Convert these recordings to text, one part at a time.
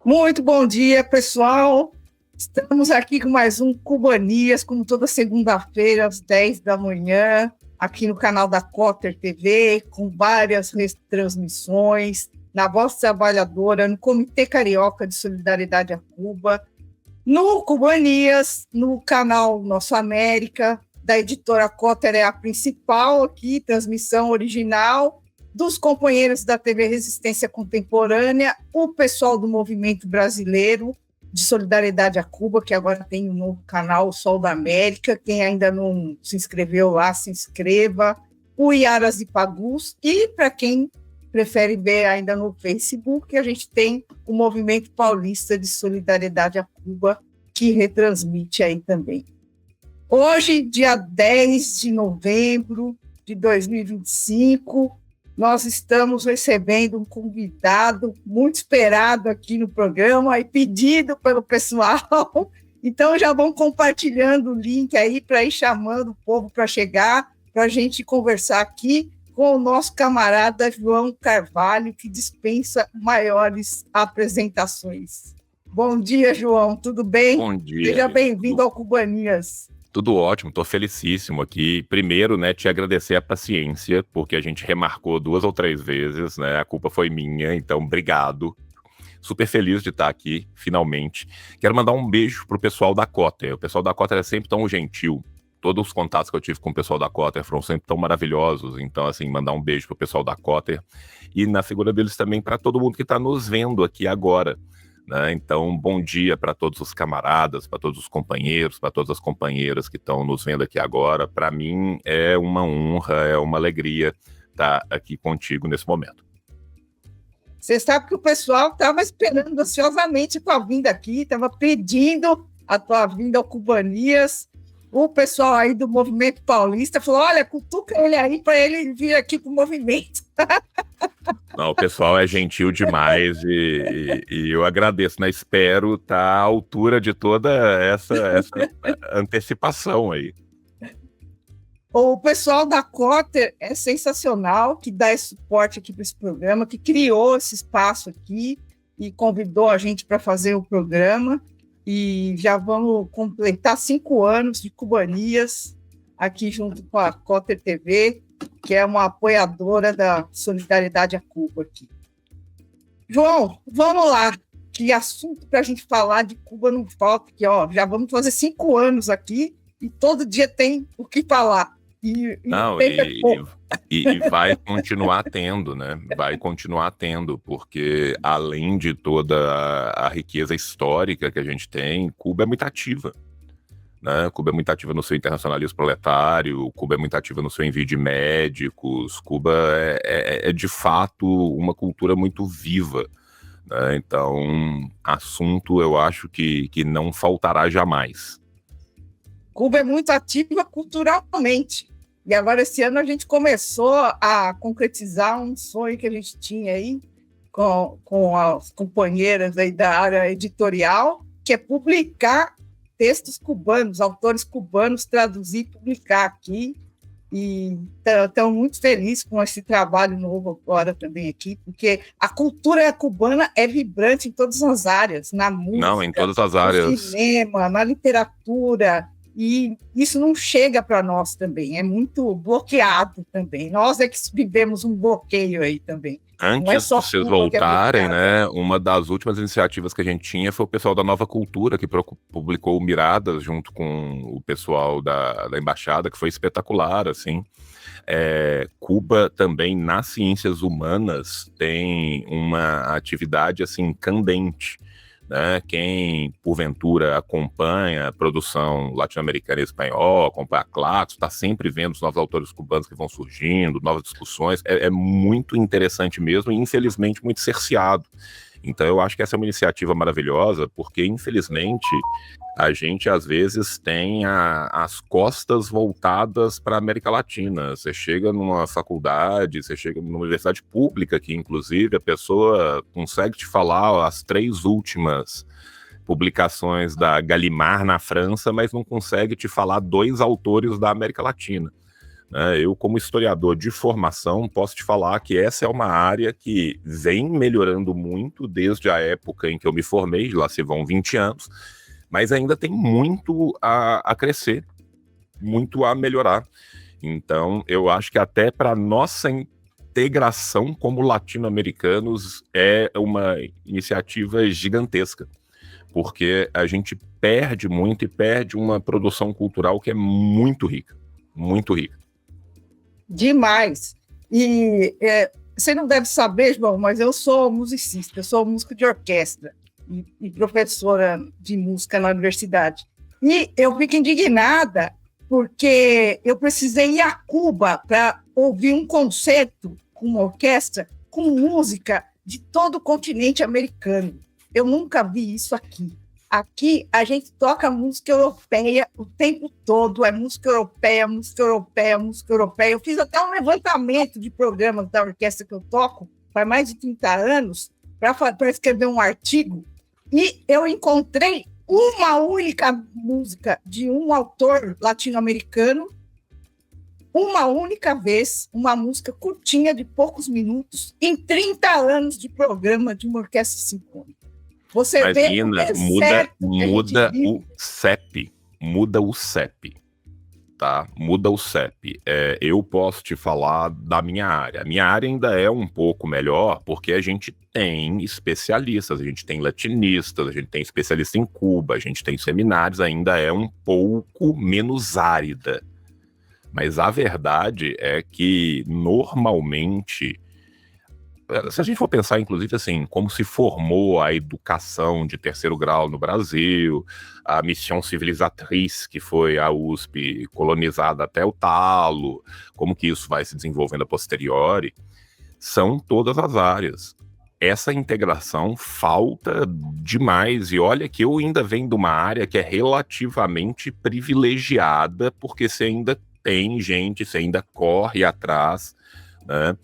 Muito bom dia, pessoal. Estamos aqui com mais um Cubanias, como toda segunda-feira, às 10 da manhã, aqui no canal da Cotter TV, com várias retransmissões, na Voz Trabalhadora, no Comitê Carioca de Solidariedade a Cuba, no Cubanias, no canal Nosso América, da editora Cotter é a principal aqui, transmissão original, dos companheiros da TV Resistência Contemporânea, o pessoal do Movimento Brasileiro de Solidariedade a Cuba, que agora tem um novo canal, o Sol da América. Quem ainda não se inscreveu lá, se inscreva. O Iaras e Pagus. E, para quem prefere ver ainda no Facebook, a gente tem o Movimento Paulista de Solidariedade a Cuba, que retransmite aí também. Hoje, dia 10 de novembro de 2025, nós estamos recebendo um convidado muito esperado aqui no programa e pedido pelo pessoal. Então, já vão compartilhando o link aí para ir chamando o povo para chegar, para a gente conversar aqui com o nosso camarada João Carvalho, que dispensa maiores apresentações. Bom dia, João, tudo bem? Bom dia. Seja bem-vindo ao Cubanias. Tudo ótimo, estou felicíssimo aqui. Primeiro, né, te agradecer a paciência, porque a gente remarcou 2 ou 3 vezes, né? A culpa foi minha, então obrigado. Super feliz de estar aqui, finalmente. Quero mandar um beijo pro pessoal da Cotter. O pessoal da Cotter é sempre tão gentil. Todos os contatos que eu tive com o pessoal da Cotter foram sempre tão maravilhosos. Então, assim, mandar um beijo pro pessoal da Cotter. E na figura deles também para todo mundo que está nos vendo aqui agora. Né? Então, bom dia para todos os camaradas, para todos os companheiros, para todas as companheiras que estão nos vendo aqui agora. Para mim é uma honra, é uma alegria estar aqui contigo nesse momento. Você sabe que o pessoal estava esperando ansiosamente a tua vinda aqui, estava pedindo a tua vinda ao Cubanias. O pessoal aí do Movimento Paulista falou, olha, cutuca ele aí para ele vir aqui para o movimento. Não, o pessoal é gentil demais e eu agradeço, né? Espero estar à altura de toda essa antecipação aí. O pessoal da Cotter é sensacional, que dá esse suporte aqui para esse programa, que criou esse espaço aqui e convidou a gente para fazer o programa. E já vamos completar 5 anos de Cubanias aqui junto com a Cotter TV, que é uma apoiadora da Solidariedade a Cuba aqui. João, vamos lá. Que assunto para a gente falar de Cuba não falta, que ó, já vamos fazer 5 anos aqui e todo dia tem o que falar. E vai continuar tendo, né? Vai continuar tendo, porque além de toda a riqueza histórica que a gente tem, Cuba é muito ativa. Né? Cuba é muito ativa no seu internacionalismo proletário, Cuba é muito ativa no seu envio de médicos, Cuba é de fato uma cultura muito viva. Né? Então, assunto eu acho que não faltará jamais. Cuba é muito ativa culturalmente. E agora, esse ano, a gente começou a concretizar um sonho que a gente tinha aí com as companheiras aí da área editorial, que é publicar textos cubanos, autores cubanos, traduzir e publicar aqui. E estamos muito felizes com esse trabalho novo agora também aqui, porque a cultura cubana é vibrante em todas as áreas, na música, não, em todas as áreas. No cinema, na literatura, e isso não chega para nós também, é muito bloqueado também. Nós é que vivemos um bloqueio aí também. Antes de vocês voltarem, né, uma das últimas iniciativas que a gente tinha foi o pessoal da Nova Cultura, que publicou Miradas junto com o pessoal da Embaixada, que foi espetacular, assim. Cuba também, nas ciências humanas, tem uma atividade, assim, candente. Né? Quem, porventura, acompanha a produção latino-americana e espanhola, acompanha a Claxo, está sempre vendo os novos autores cubanos que vão surgindo, novas discussões, é muito interessante mesmo e, infelizmente, muito cerceado. Então, eu acho que essa é uma iniciativa maravilhosa, porque, infelizmente, a gente, às vezes, tem as costas voltadas para a América Latina. Você chega numa faculdade, você chega numa universidade pública, que, inclusive, a pessoa consegue te falar as 3 últimas publicações da Gallimard na França, mas não consegue te falar 2 autores da América Latina. né? Eu, como historiador de formação, posso te falar que essa é uma área que vem melhorando muito desde a época em que eu me formei, lá se vão 20 anos, mas ainda tem muito a crescer, muito a melhorar. Então, eu acho que até para nossa integração como latino-americanos é uma iniciativa gigantesca, porque a gente perde muito e perde uma produção cultural que é muito rica, muito rica. Demais. E você não deve saber, João, mas eu sou musicista, eu sou músico de orquestra e professora de música na universidade. E eu fico indignada porque eu precisei ir a Cuba para ouvir um concerto com uma orquestra com música de todo o continente americano. Eu nunca vi isso aqui. Aqui a gente toca música europeia o tempo todo, é música europeia, música europeia, música europeia. Eu fiz até um levantamento de programas da orquestra que eu toco, faz mais de 30 anos, para escrever um artigo, e eu encontrei uma única música de um autor latino-americano, uma única vez, uma música curtinha de poucos minutos, em 30 anos de programa de uma orquestra sinfônica. Você Imagina, vê muda o CEP, muda o CEP, tá? Muda o CEP. Eu posso te falar da minha área. A minha área ainda é um pouco melhor, porque a gente tem especialistas, a gente tem latinistas, a gente tem especialista em Cuba, a gente tem seminários, ainda é um pouco menos árida. Mas a verdade é que, normalmente, se a gente for pensar, inclusive, assim, como se formou a educação de terceiro grau no Brasil, a Missão Civilizatriz, que foi a USP colonizada até o talo, como que isso vai se desenvolvendo a posteriori, são todas as áreas. Essa integração falta demais, e olha que eu ainda venho de uma área que é relativamente privilegiada, porque você ainda tem gente, você ainda corre atrás, né?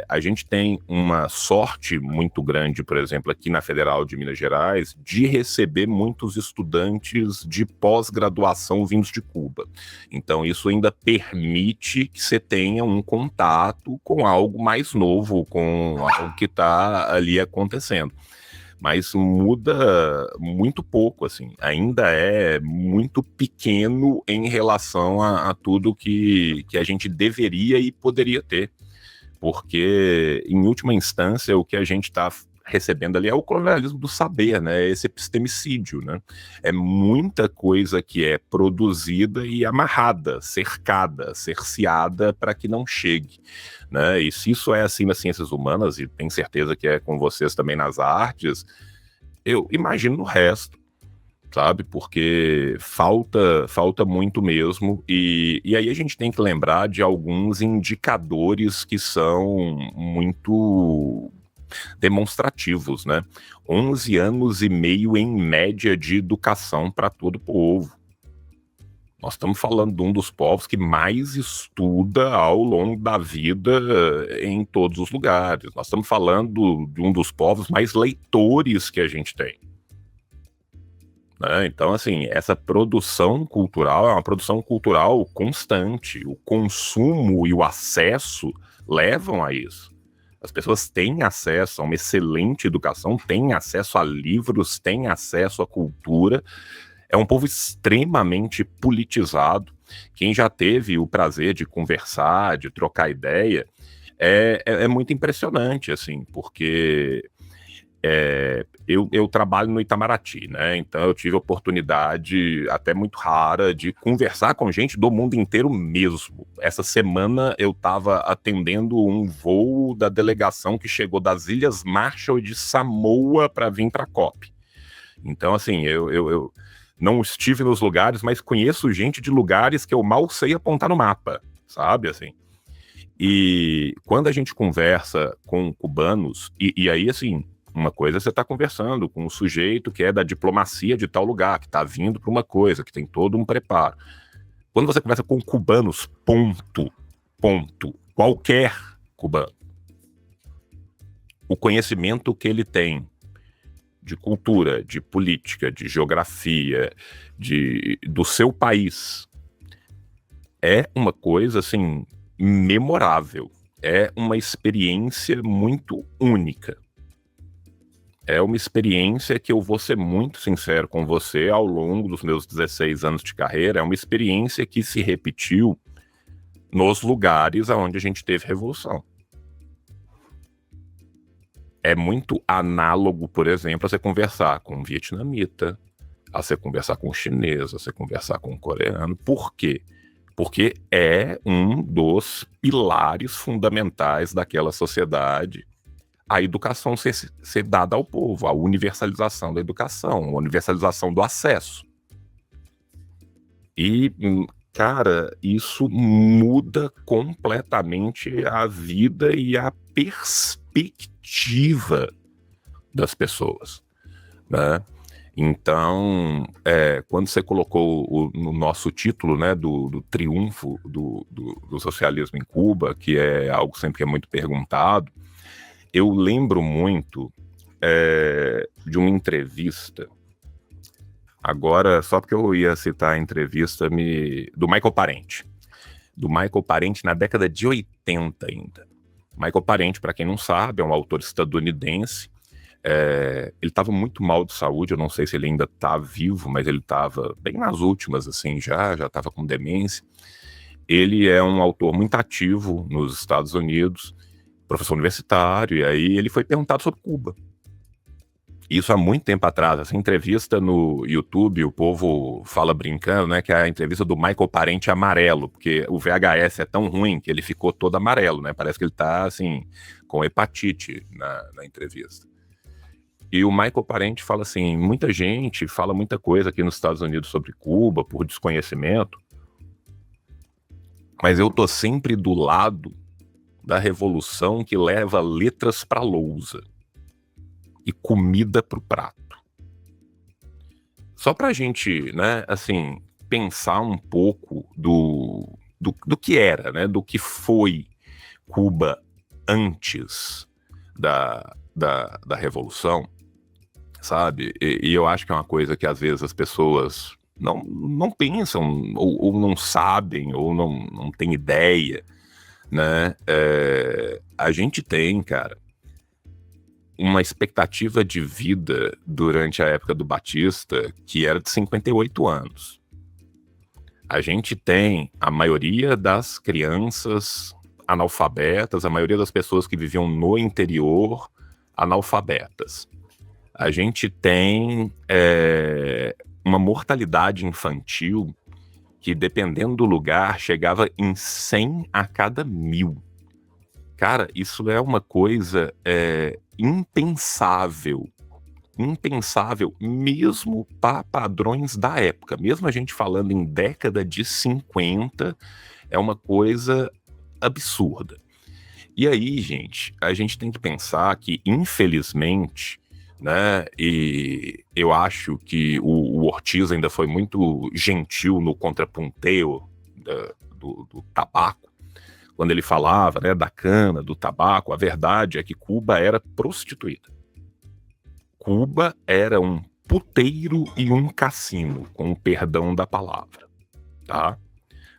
A gente tem uma sorte muito grande, por exemplo, aqui na Federal de Minas Gerais, de receber muitos estudantes de pós-graduação vindos de Cuba. Então, isso ainda permite que você tenha um contato com algo mais novo, com algo que está ali acontecendo. Mas muda muito pouco, assim, ainda é muito pequeno em relação a tudo que a gente deveria e poderia ter, porque, em última instância, o que a gente está recebendo ali é o colonialismo do saber, né? Esse epistemicídio, né? É muita coisa que é produzida e amarrada, cercada, cerceada para que não chegue, né? E se isso é assim nas ciências humanas, e tenho certeza que é com vocês também nas artes, eu imagino no resto, sabe? Porque falta muito mesmo, e aí a gente tem que lembrar de alguns indicadores que são muito demonstrativos, né? 11 anos e meio em média de educação para todo o povo. Nós estamos falando de um dos povos que mais estuda ao longo da vida em todos os lugares. Nós estamos falando de um dos povos mais leitores que a gente tem. Né? Então, assim, essa produção cultural é uma produção cultural constante. O consumo e o acesso levam a isso. As pessoas têm acesso a uma excelente educação, têm acesso a livros, têm acesso à cultura. É um povo extremamente politizado. Quem já teve o prazer de conversar, de trocar ideia, é muito impressionante, assim, porque eu trabalho no Itamaraty, né? Então eu tive a oportunidade, até muito rara, de conversar com gente do mundo inteiro mesmo. Essa semana eu estava atendendo um voo da delegação que chegou das Ilhas Marshall e de Samoa para vir para a COP. Então, assim, eu não estive nos lugares, mas conheço gente de lugares que eu mal sei apontar no mapa, sabe, assim. E quando a gente conversa com cubanos, e aí, assim, uma coisa é você tá conversando com um sujeito que é da diplomacia de tal lugar, que tá vindo para uma coisa, que tem todo um preparo. Quando você conversa com cubanos, ponto, qualquer cubano, o conhecimento que ele tem de cultura, de política, de geografia, do seu país, é uma coisa, assim, memorável. É uma experiência muito única. É uma experiência que eu vou ser muito sincero com você, ao longo dos meus 16 anos de carreira, é uma experiência que se repetiu nos lugares onde a gente teve revolução. É muito análogo, por exemplo, a você conversar com um vietnamita, a você conversar com um chinês, a você conversar com um coreano. Por quê? Porque é um dos pilares fundamentais daquela sociedade a educação ser dada ao povo, a universalização da educação, a universalização do acesso. E, cara, isso muda completamente a vida e a perspectiva das pessoas, né? Então, quando você colocou no nosso título, né, do triunfo do socialismo em Cuba, que é algo sempre que é muito perguntado, eu lembro muito de uma entrevista, agora, só porque eu ia citar a entrevista do Michael Parente. Do Michael Parente na década de 80 ainda. Michael Parente, para quem não sabe, é um autor estadunidense. Ele estava muito mal de saúde, eu não sei se ele ainda está vivo, mas ele estava bem nas últimas, assim, já estava com demência. Ele é um autor muito ativo nos Estados Unidos, professor universitário, e aí ele foi perguntado sobre Cuba. Isso há muito tempo atrás, essa entrevista no YouTube, o povo fala brincando, né, que é a entrevista do Michael Parente amarelo, porque o VHS é tão ruim que ele ficou todo amarelo, né, parece que ele tá, assim, com hepatite na entrevista. E o Michael Parente fala assim, muita gente fala muita coisa aqui nos Estados Unidos sobre Cuba, por desconhecimento, mas eu tô sempre do lado da revolução que leva letras pra lousa e comida pro prato. Só pra gente, né, assim, pensar um pouco do que era, né, do que foi Cuba antes da Revolução, sabe? E eu acho que é uma coisa que às vezes as pessoas não pensam, ou não sabem, ou não têm ideia, né? A gente tem, cara, uma expectativa de vida durante a época do Batista que era de 58 anos. A gente tem a maioria das crianças analfabetas, a maioria das pessoas que viviam no interior analfabetas. A gente tem uma mortalidade infantil que, dependendo do lugar, chegava em 100 a cada 1000. Cara, isso é uma coisa impensável mesmo para padrões da época. Mesmo a gente falando em década de 50, é uma coisa absurda. E aí, gente, a gente tem que pensar que, infelizmente, né, e eu acho que o Ortiz ainda foi muito gentil no contrapunteio do tabaco, quando ele falava, né, da cana, do tabaco. A verdade é que Cuba era prostituída. Cuba era um puteiro e um cassino, com o perdão da palavra, tá?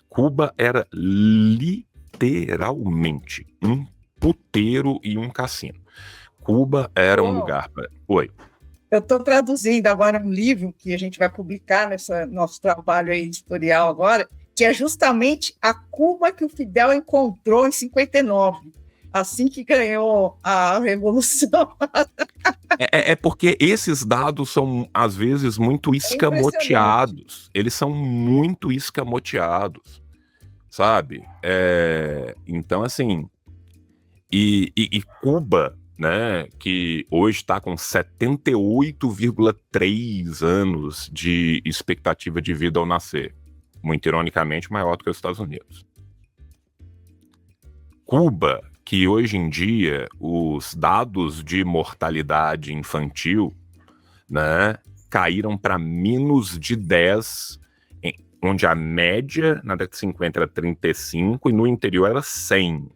Cuba era literalmente um puteiro e um cassino. Cuba era um lugar... Oi. Eu estou traduzindo agora um livro que a gente vai publicar nesse nosso trabalho aí editorial agora, que é justamente a Cuba que o Fidel encontrou em 59, assim que ganhou a Revolução. É porque esses dados são, às vezes, muito escamoteados. Eles são muito escamoteados, sabe? Então, assim... E Cuba, né, que hoje está com 78,3 anos de expectativa de vida ao nascer, muito ironicamente maior do que os Estados Unidos. Cuba, que hoje em dia os dados de mortalidade infantil, né, caíram para menos de 10, onde a média na década de 50 era 35 e no interior era 100.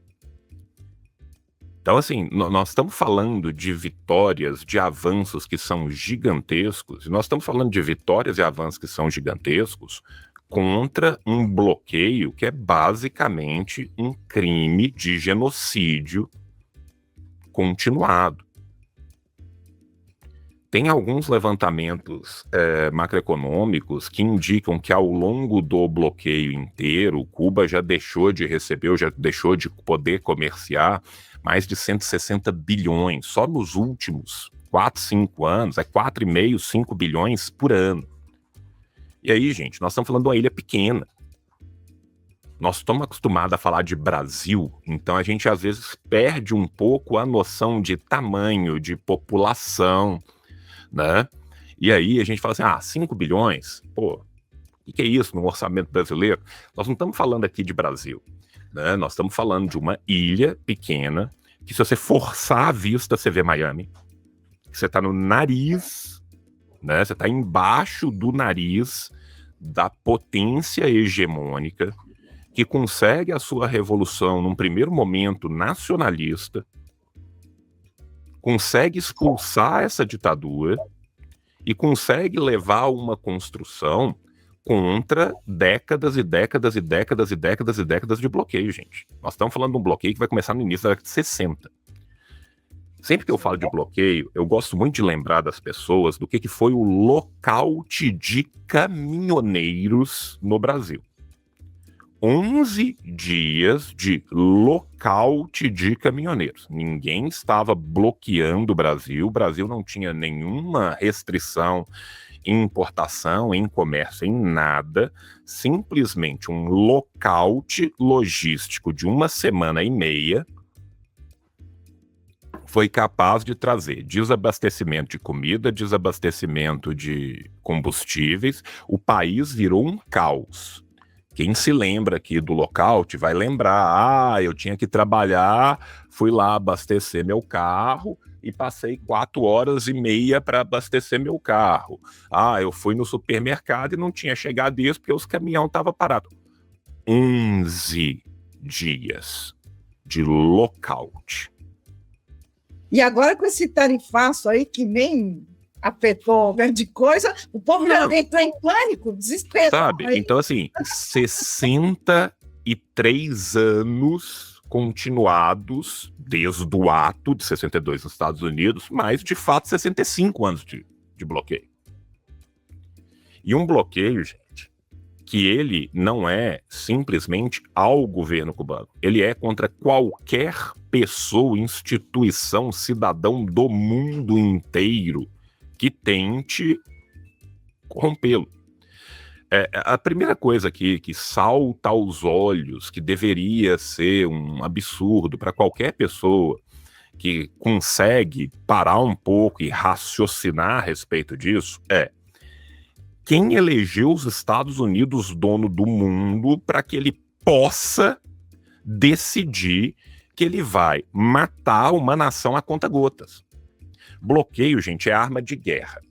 Então, assim, nós estamos falando de vitórias, de avanços que são gigantescos, e nós estamos falando de vitórias e avanços que são gigantescos contra um bloqueio que é basicamente um crime de genocídio continuado. Tem alguns levantamentos macroeconômicos que indicam que ao longo do bloqueio inteiro, Cuba já deixou de receber, já deixou de poder comerciar mais de 160 bilhões. Só nos últimos 4, 5 anos, 4,5, 5 bilhões por ano. E aí, gente, nós estamos falando de uma ilha pequena. Nós estamos acostumados a falar de Brasil, então a gente às vezes perde um pouco a noção de tamanho, de população, né? E aí a gente fala assim, 5 bilhões? Pô, o que é isso no orçamento brasileiro? Nós não estamos falando aqui de Brasil, né? Nós estamos falando de uma ilha pequena, que se você forçar a vista, você vê Miami. Você está no nariz, né? Você está embaixo do nariz da potência hegemônica, que consegue a sua revolução num primeiro momento nacionalista, consegue expulsar essa ditadura e consegue levar uma construção contra décadas e décadas e décadas e décadas e décadas de bloqueio, gente. Nós estamos falando de um bloqueio que vai começar no início da década de 60. Sempre que eu falo de bloqueio, eu gosto muito de lembrar das pessoas do que foi o lockout de caminhoneiros no Brasil. 11 dias de lockout de caminhoneiros. Ninguém estava bloqueando o Brasil não tinha nenhuma restrição em importação, em comércio, em nada. Simplesmente um lockout logístico de 1 semana e meia foi capaz de trazer desabastecimento de comida, desabastecimento de combustíveis. O país virou um caos. Quem se lembra aqui do lockout vai lembrar, eu tinha que trabalhar, fui lá abastecer meu carro e passei 4 horas e meia para abastecer meu carro. Eu fui no supermercado e não tinha chegado isso porque os caminhões estavam parados. 11 dias de lockout. E agora com esse tarifaço aí que nem afetou grande coisa, o povo já entrou em pânico, desespero. Sabe? Aí. Então, assim, 63 anos continuados desde o ato de 62 nos Estados Unidos, mas, de fato, 65 anos de bloqueio. E um bloqueio, gente, que ele não é simplesmente ao governo cubano. Ele é contra qualquer pessoa, instituição, cidadão do mundo inteiro que tente corrompê-lo. A primeira coisa aqui que salta aos olhos, que deveria ser um absurdo para qualquer pessoa que consegue parar um pouco e raciocinar a respeito disso, quem elegeu os Estados Unidos dono do mundo para que ele possa decidir que ele vai matar uma nação a conta-gotas. Bloqueio, gente, é arma de guerra.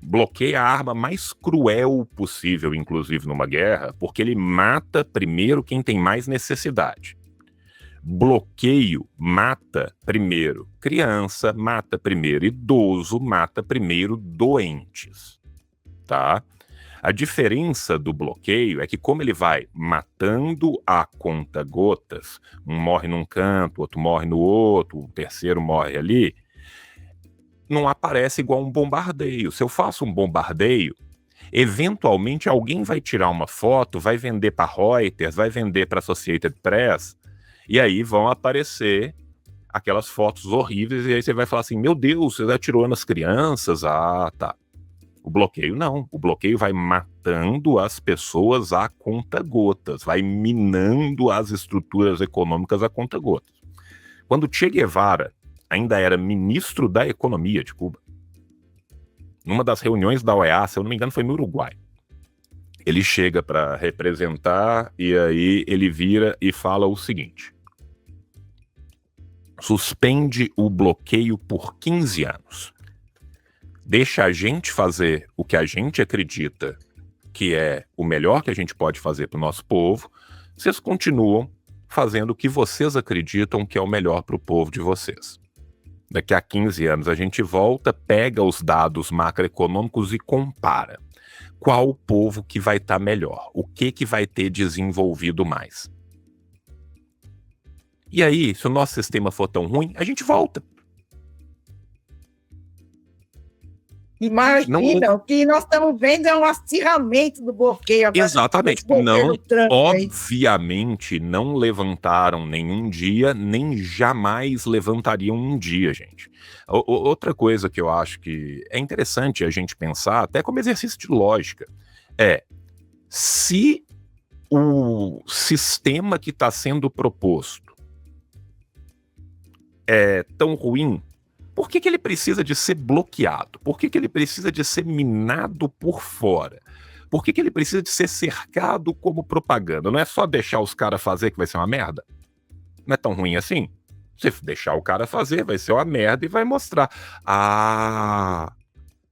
Bloqueio é a arma mais cruel possível, inclusive numa guerra, porque ele mata primeiro quem tem mais necessidade. Bloqueio mata primeiro criança, mata primeiro idoso, mata primeiro doentes, tá? A diferença do bloqueio é que como ele vai matando a conta-gotas, um morre num canto, outro morre no outro, o terceiro morre ali, não aparece igual um bombardeio. Se eu faço um bombardeio, eventualmente alguém vai tirar uma foto, vai vender para Reuters, vai vender para Associated Press, e aí vão aparecer aquelas fotos horríveis, e aí você vai falar assim, meu Deus, você atirou nas crianças? Tá. O bloqueio não. O bloqueio vai matando as pessoas a conta-gotas, vai minando as estruturas econômicas a conta-gotas. Quando Che Guevara ainda era ministro da Economia de Cuba, numa das reuniões da OEA, se eu não me engano, foi no Uruguai, ele chega para representar e aí ele vira e fala o seguinte: suspende o bloqueio por 15 anos. Deixa a gente fazer o que a gente acredita que é o melhor que a gente pode fazer para o nosso povo. Vocês continuam fazendo o que vocês acreditam que é o melhor para o povo de vocês. Daqui a 15 anos a gente volta, pega os dados macroeconômicos e compara. qual povo que vai estar melhor, o que vai ter desenvolvido mais. E aí, se o nosso sistema for tão ruim, a gente volta. Imagina, o que nós estamos vendo é um acirramento do bloqueio. Exatamente. Não, obviamente, não levantaram nenhum dia, nem jamais levantariam um dia, gente. Outra coisa que eu acho que é interessante a gente pensar, até como exercício de lógica, é se o sistema que está sendo proposto é tão ruim, por que ele precisa de ser bloqueado? Por que ele precisa de ser minado por fora? Por que ele precisa de ser cercado como propaganda? Não é só deixar os caras fazer que vai ser uma merda? Não é tão ruim assim? Se deixar o cara fazer, vai ser uma merda e vai mostrar.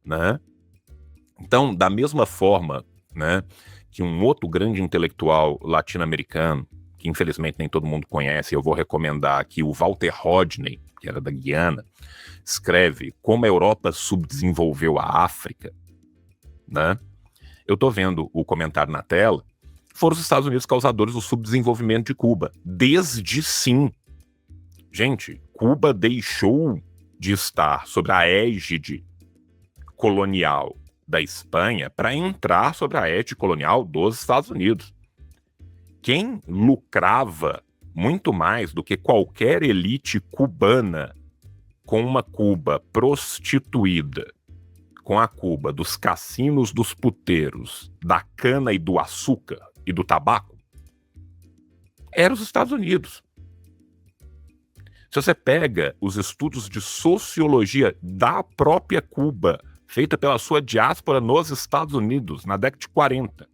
Né? Então, da mesma forma, né, que um outro grande intelectual latino-americano, que infelizmente nem todo mundo conhece, eu vou recomendar aqui o Walter Rodney, que era da Guiana, escreve Como a Europa Subdesenvolveu a África, né? Eu tô vendo o comentário na tela, foram os Estados Unidos causadores do subdesenvolvimento de Cuba, desde sim. Gente, Cuba deixou de estar sob a égide colonial da Espanha para entrar sobre a égide colonial dos Estados Unidos. Quem lucrava muito mais do que qualquer elite cubana com uma Cuba prostituída, com a Cuba dos cassinos dos puteiros, da cana e do açúcar e do tabaco, eram os Estados Unidos. Se você pega os estudos de sociologia da própria Cuba, feita pela sua diáspora nos Estados Unidos, na década de 40,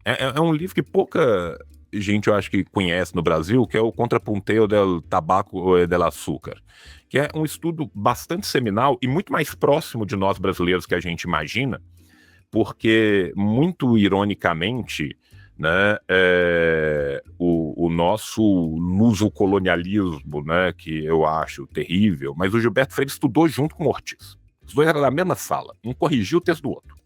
é um livro que pouca gente, eu acho que conhece no Brasil, que é o Contrapunteo del Tabaco e del Açúcar, que é um estudo bastante seminal e muito mais próximo de nós brasileiros que a gente imagina, porque, muito ironicamente, né, o nosso lusocolonialismo, né, que eu acho terrível, mas o Gilberto Freire estudou junto com o Ortiz. Os dois eram na mesma sala, um corrigiu o texto do outro.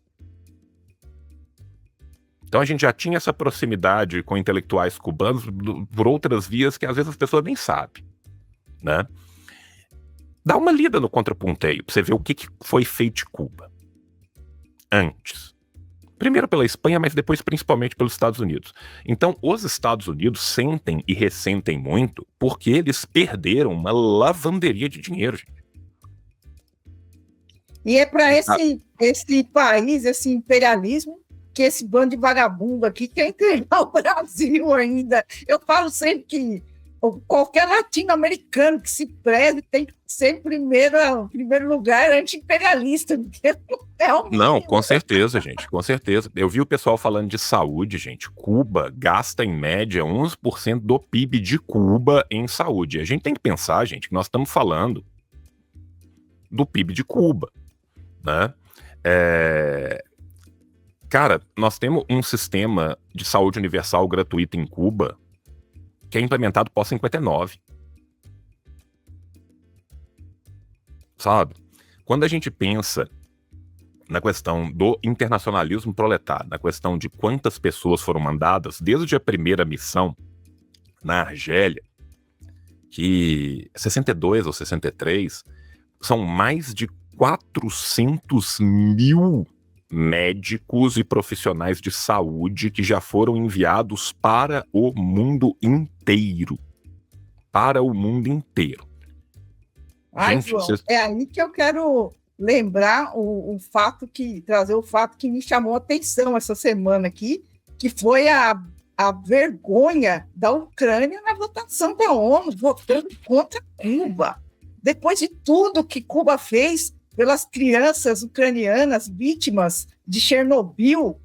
Então a gente já tinha essa proximidade com intelectuais cubanos por outras vias que às vezes as pessoas nem sabem, né? Dá uma lida no Contrapunteio para você ver o que foi feito de Cuba antes. Primeiro pela Espanha, mas depois principalmente pelos Estados Unidos. Então os Estados Unidos sentem e ressentem muito porque eles perderam uma lavanderia de dinheiro, gente. E é para esse país, esse imperialismo, que esse bando de vagabundo aqui quer entregar o Brasil ainda. Eu falo sempre que qualquer latino-americano que se preze tem que ser em primeiro lugar anti-imperialista. Não, com certeza, gente, com certeza. Eu vi o pessoal falando de saúde, gente. Cuba gasta, em média, 11% do PIB de Cuba em saúde. A gente tem que pensar, gente, que nós estamos falando do PIB de Cuba, né? Cara, nós temos um sistema de saúde universal gratuito em Cuba que é implementado pós-59. Sabe? Quando a gente pensa na questão do internacionalismo proletário, na questão de quantas pessoas foram mandadas, desde a primeira missão na Argélia, que 62 ou 63, são mais de 400 mil médicos e profissionais de saúde que já foram enviados para o mundo inteiro. Para o mundo inteiro. Ai, gente, João, é aí que eu quero lembrar trazer o fato que me chamou a atenção essa semana aqui, que foi a vergonha da Ucrânia na votação da ONU, votando contra Cuba. Depois de tudo que Cuba fez pelas crianças ucranianas vítimas de Chernobyl,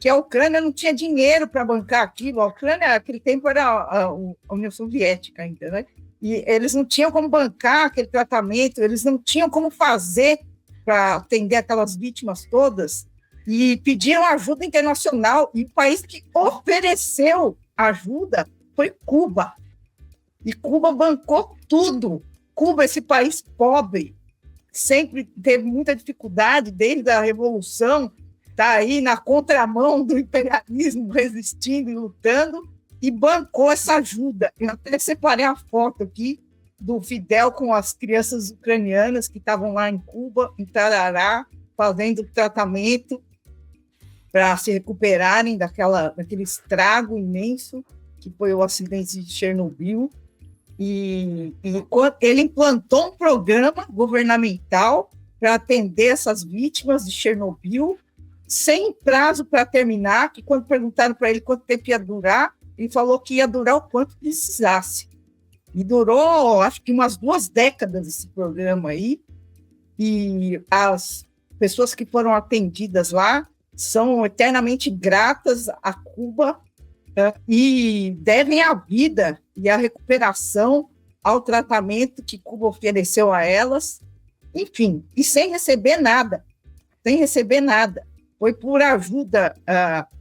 que a Ucrânia não tinha dinheiro para bancar aquilo. A Ucrânia, naquele tempo, era a União Soviética ainda, né? E eles não tinham como bancar aquele tratamento, eles não tinham como fazer para atender aquelas vítimas todas, e pediram ajuda internacional, e o país que ofereceu ajuda foi Cuba. E Cuba bancou tudo. Cuba, esse país pobre, sempre teve muita dificuldade desde a Revolução, está aí na contramão do imperialismo, resistindo e lutando, e bancou essa ajuda. Eu até separei a foto aqui do Fidel com as crianças ucranianas que estavam lá em Cuba, em Tarará, fazendo tratamento para se recuperarem daquele estrago imenso que foi o acidente de Chernobyl. E ele implantou um programa governamental para atender essas vítimas de Chernobyl, sem prazo para terminar, que quando perguntaram para ele quanto tempo ia durar, ele falou que ia durar o quanto precisasse. E durou, acho que umas 2 décadas esse programa aí, e as pessoas que foram atendidas lá são eternamente gratas a Cuba, e devem a vida e a recuperação ao tratamento que Cuba ofereceu a elas, enfim, e sem receber nada. Foi por ajuda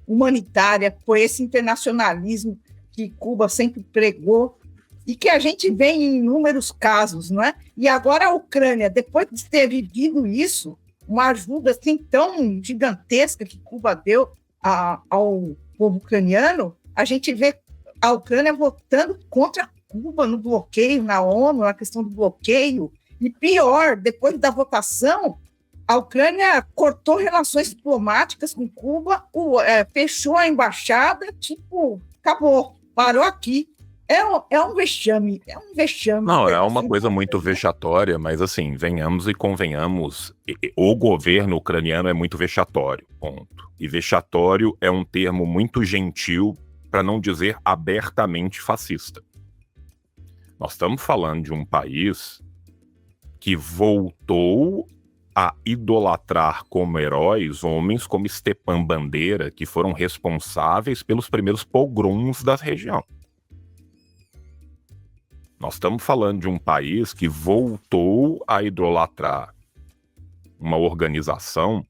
humanitária, por esse internacionalismo que Cuba sempre pregou e que a gente vê em inúmeros casos, não é? E agora a Ucrânia, depois de ter vivido isso, uma ajuda assim tão gigantesca que Cuba deu ao povo ucraniano, a gente vê a Ucrânia votando contra Cuba no bloqueio, na ONU, na questão do bloqueio. E pior, depois da votação, a Ucrânia cortou relações diplomáticas com Cuba, fechou a embaixada, acabou, parou aqui. É um vexame. Não, é uma coisa muito vexatória, mas assim, venhamos e convenhamos, o governo ucraniano é muito vexatório, ponto. E vexatório é um termo muito gentil, para não dizer abertamente fascista. Nós estamos falando de um país que voltou a idolatrar como heróis homens como Stepan Bandeira, que foram responsáveis pelos primeiros pogroms da região. Nós estamos falando de um país que voltou a idolatrar uma organização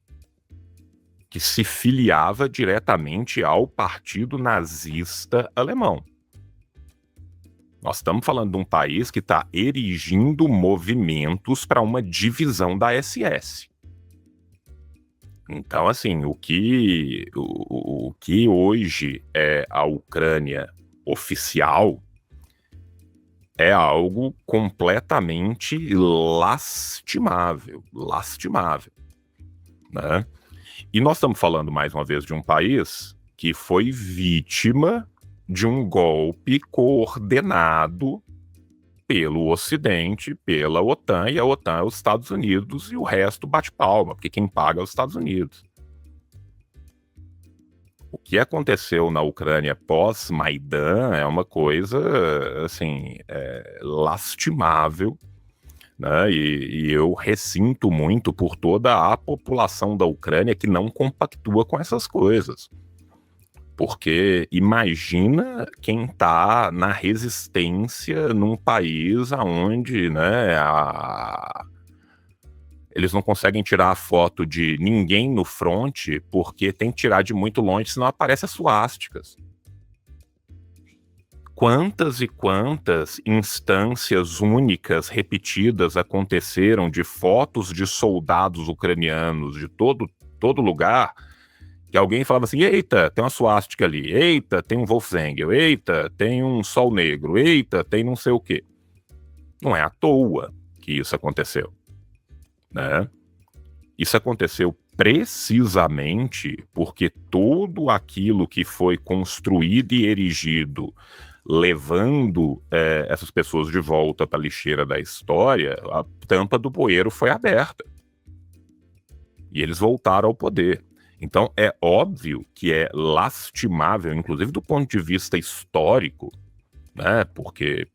que se filiava diretamente ao Partido Nazista Alemão. Nós estamos falando de um país que está erigindo movimentos para uma divisão da SS. Então, assim, o que hoje é a Ucrânia oficial é algo completamente lastimável, né? E nós estamos falando, mais uma vez, de um país que foi vítima de um golpe coordenado pelo Ocidente, pela OTAN, e a OTAN é os Estados Unidos, e o resto bate palma, porque quem paga é os Estados Unidos. O que aconteceu na Ucrânia pós-Maidan é uma coisa, assim, lastimável, né? E eu ressinto muito por toda a população da Ucrânia que não compactua com essas coisas. Porque imagina quem está na resistência num país onde, né, eles não conseguem tirar a foto de ninguém no fronte porque tem que tirar de muito longe, senão aparecem as suásticas. Quantas e quantas instâncias únicas repetidas aconteceram de fotos de soldados ucranianos de todo lugar, que alguém falava assim, eita, tem uma suástica ali, eita, tem um Wolfsangel, eita, tem um sol negro, eita, tem não sei o quê. Não é à toa que isso aconteceu, né? Isso aconteceu precisamente porque tudo aquilo que foi construído e erigido levando essas pessoas de volta para a lixeira da história, a tampa do bueiro foi aberta. E eles voltaram ao poder. Então é óbvio que é lastimável, inclusive do ponto de vista histórico, né? Porque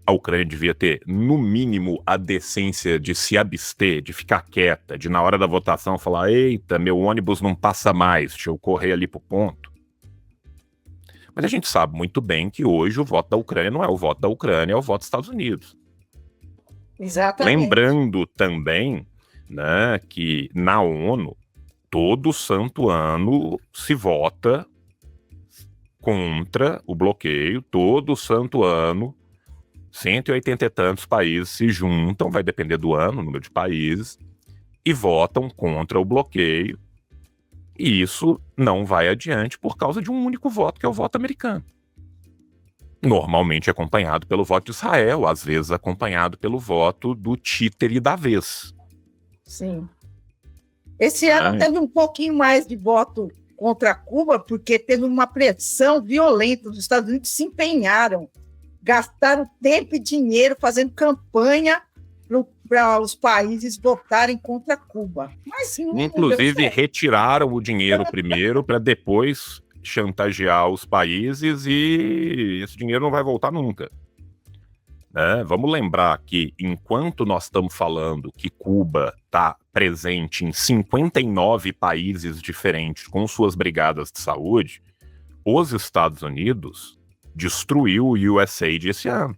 a Ucrânia devia ter, no mínimo, a decência de se abster, de ficar quieta, de na hora da votação falar, eita, meu ônibus não passa mais, deixa eu correr ali pro ponto. Mas a gente sabe muito bem que hoje o voto da Ucrânia não é o voto da Ucrânia, é o voto dos Estados Unidos. Exatamente. Lembrando também, né, que na ONU, todo santo ano se vota contra o bloqueio, todo santo ano 180 e tantos países se juntam, vai depender do ano, o número de países, e votam contra o bloqueio. E isso não vai adiante por causa de um único voto, que é o voto americano. Normalmente acompanhado pelo voto de Israel, às vezes acompanhado pelo voto do títere da vez. Sim. Esse ano teve um pouquinho mais de voto contra Cuba, porque teve uma pressão violenta. Os Estados Unidos se empenharam, gastaram tempo e dinheiro fazendo campanha para os países votarem contra Cuba. Mas, inclusive, retiraram o dinheiro primeiro para depois chantagear os países, e esse dinheiro não vai voltar nunca. Vamos lembrar que, enquanto nós estamos falando que Cuba está presente em 59 países diferentes com suas brigadas de saúde, os Estados Unidos destruiu o USAID esse ano.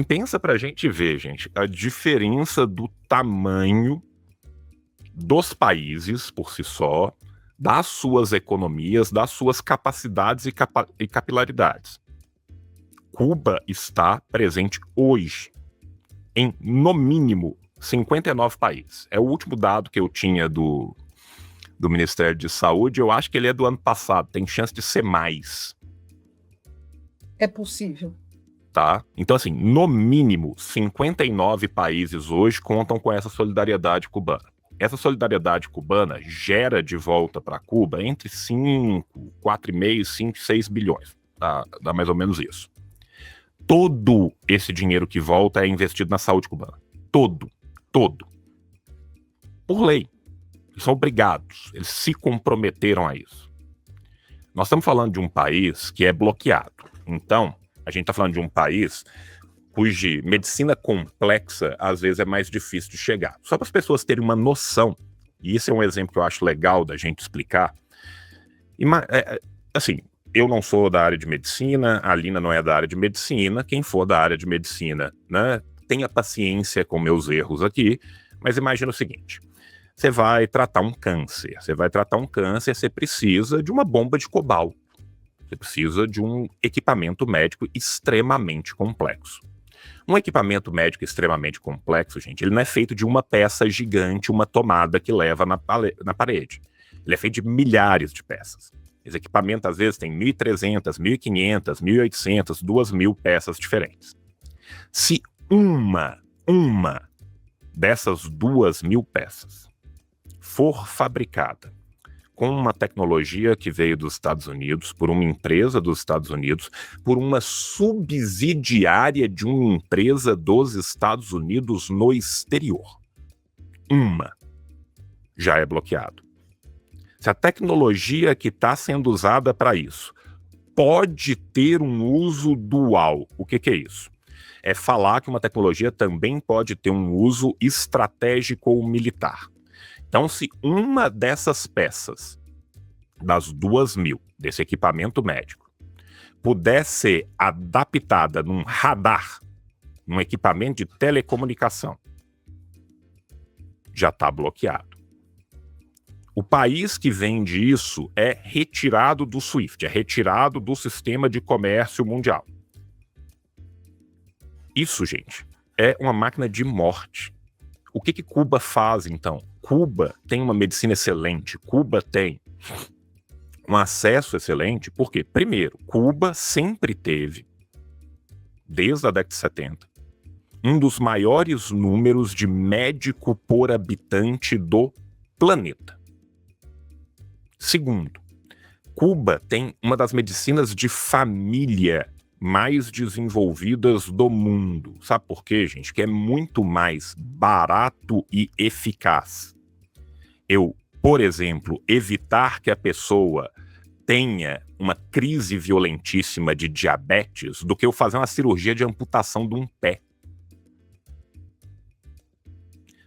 Pensa pra gente ver, gente, a diferença do tamanho dos países por si só, das suas economias, das suas capacidades e capilaridades. Cuba está presente hoje em, no mínimo, 59 países. É o último dado que eu tinha do Ministério de Saúde. Eu acho que ele é do ano passado, tem chance de ser mais. É possível. Tá? Então, assim, no mínimo, 59 países hoje contam com essa solidariedade cubana. Essa solidariedade cubana gera de volta para Cuba entre 5, 4,5, 5, 6 bilhões. Dá mais ou menos isso. Todo esse dinheiro que volta é investido na saúde cubana. Todo. Por lei. Eles são obrigados. Eles se comprometeram a isso. Nós estamos falando de um país que é bloqueado. Então, a gente está falando de um país cuja medicina complexa, às vezes, é mais difícil de chegar. Só para as pessoas terem uma noção, e isso é um exemplo que eu acho legal da gente explicar. Assim, eu não sou da área de medicina, a Lina não é da área de medicina, quem for da área de medicina, né, tenha paciência com meus erros aqui, mas imagina o seguinte: você vai tratar um câncer, você precisa de uma bomba de cobalto, você precisa de um equipamento médico extremamente complexo. Um equipamento médico extremamente complexo, gente, ele não é feito de uma peça gigante, uma tomada que leva na parede. Ele é feito de milhares de peças. Esse equipamento, às vezes, tem 1.300, 1.500, 1.800, 2.000 peças diferentes. Se uma dessas 2.000 peças for fabricada com uma tecnologia que veio dos Estados Unidos, por uma empresa dos Estados Unidos, por uma subsidiária de uma empresa dos Estados Unidos no exterior, já é bloqueado. Se a tecnologia que está sendo usada para isso pode ter um uso dual, o que é isso? É falar que uma tecnologia também pode ter um uso estratégico ou militar. Então, se uma dessas peças, das 2.000, desse equipamento médico, puder ser adaptada num radar, num equipamento de telecomunicação, já está bloqueado. O país que vende isso é retirado do SWIFT, é retirado do sistema de comércio mundial. Isso, gente, é uma máquina de morte. O que Cuba faz, então? Cuba tem uma medicina excelente, Cuba tem um acesso excelente, porque, primeiro, Cuba sempre teve, desde a década de 70, um dos maiores números de médico por habitante do planeta. Segundo, Cuba tem uma das medicinas de família mais desenvolvidas do mundo. Sabe por quê, gente? Que é muito mais barato e eficaz. Eu, por exemplo, evitar que a pessoa tenha uma crise violentíssima de diabetes do que eu fazer uma cirurgia de amputação de um pé.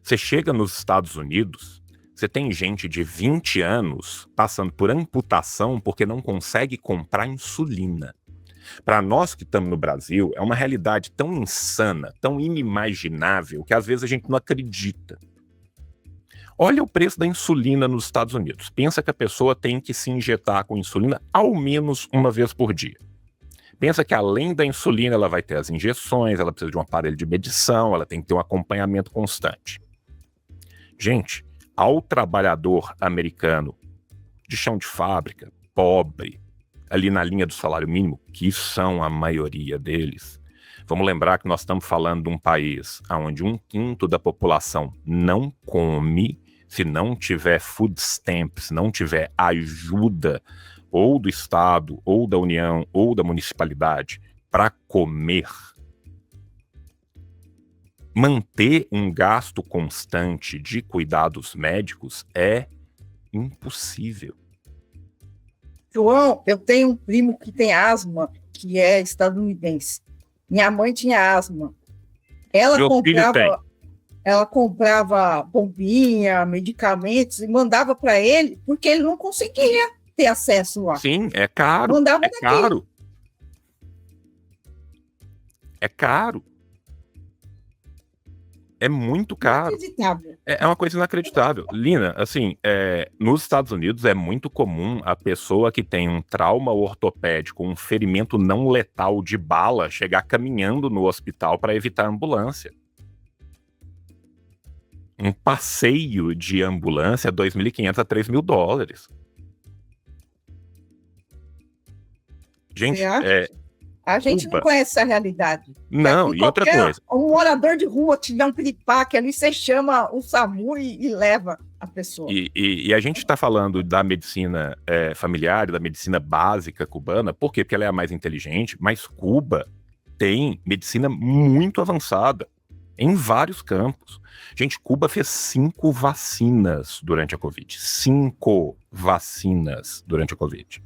Você chega nos Estados Unidos, você tem gente de 20 anos passando por amputação porque não consegue comprar insulina. Para nós que estamos no Brasil, é uma realidade tão insana, tão inimaginável, que às vezes a gente não acredita. Olha o preço da insulina nos Estados Unidos. Pensa que a pessoa tem que se injetar com insulina ao menos uma vez por dia. Pensa que além da insulina ela vai ter as injeções, ela precisa de um aparelho de medição, ela tem que ter um acompanhamento constante. Gente, ao trabalhador americano de chão de fábrica, pobre, ali na linha do salário mínimo, que são a maioria deles, vamos lembrar que nós estamos falando de um país onde 1/5 da população não come, se não tiver food stamps, se não tiver ajuda ou do Estado, ou da União, ou da municipalidade para comer. Manter um gasto constante de cuidados médicos é impossível. João, eu tenho um primo que tem asma, que é estadunidense. Minha mãe tinha asma. Ela comprava bombinha, medicamentos e mandava para ele, porque ele não conseguia ter acesso lá. Sim, é caro. Mandava é daqui. caro. É caro. É muito caro. Inacreditável. É uma coisa inacreditável. Lina, assim, nos Estados Unidos é muito comum a pessoa que tem um trauma ortopédico, um ferimento não letal de bala, chegar caminhando no hospital para evitar a ambulância. Um passeio de ambulância é $2.500 a $3.000. Gente, a gente não conhece essa realidade. Não, e outra coisa. Um morador de rua tiver um piripaque ali, você chama o SAMU e leva a pessoa. E a gente está falando da medicina familiar, da medicina básica cubana, por quê? Porque ela é a mais inteligente, mas Cuba tem medicina muito avançada em vários campos. Gente, Cuba fez 5 vacinas durante a Covid. 5 vacinas durante a Covid.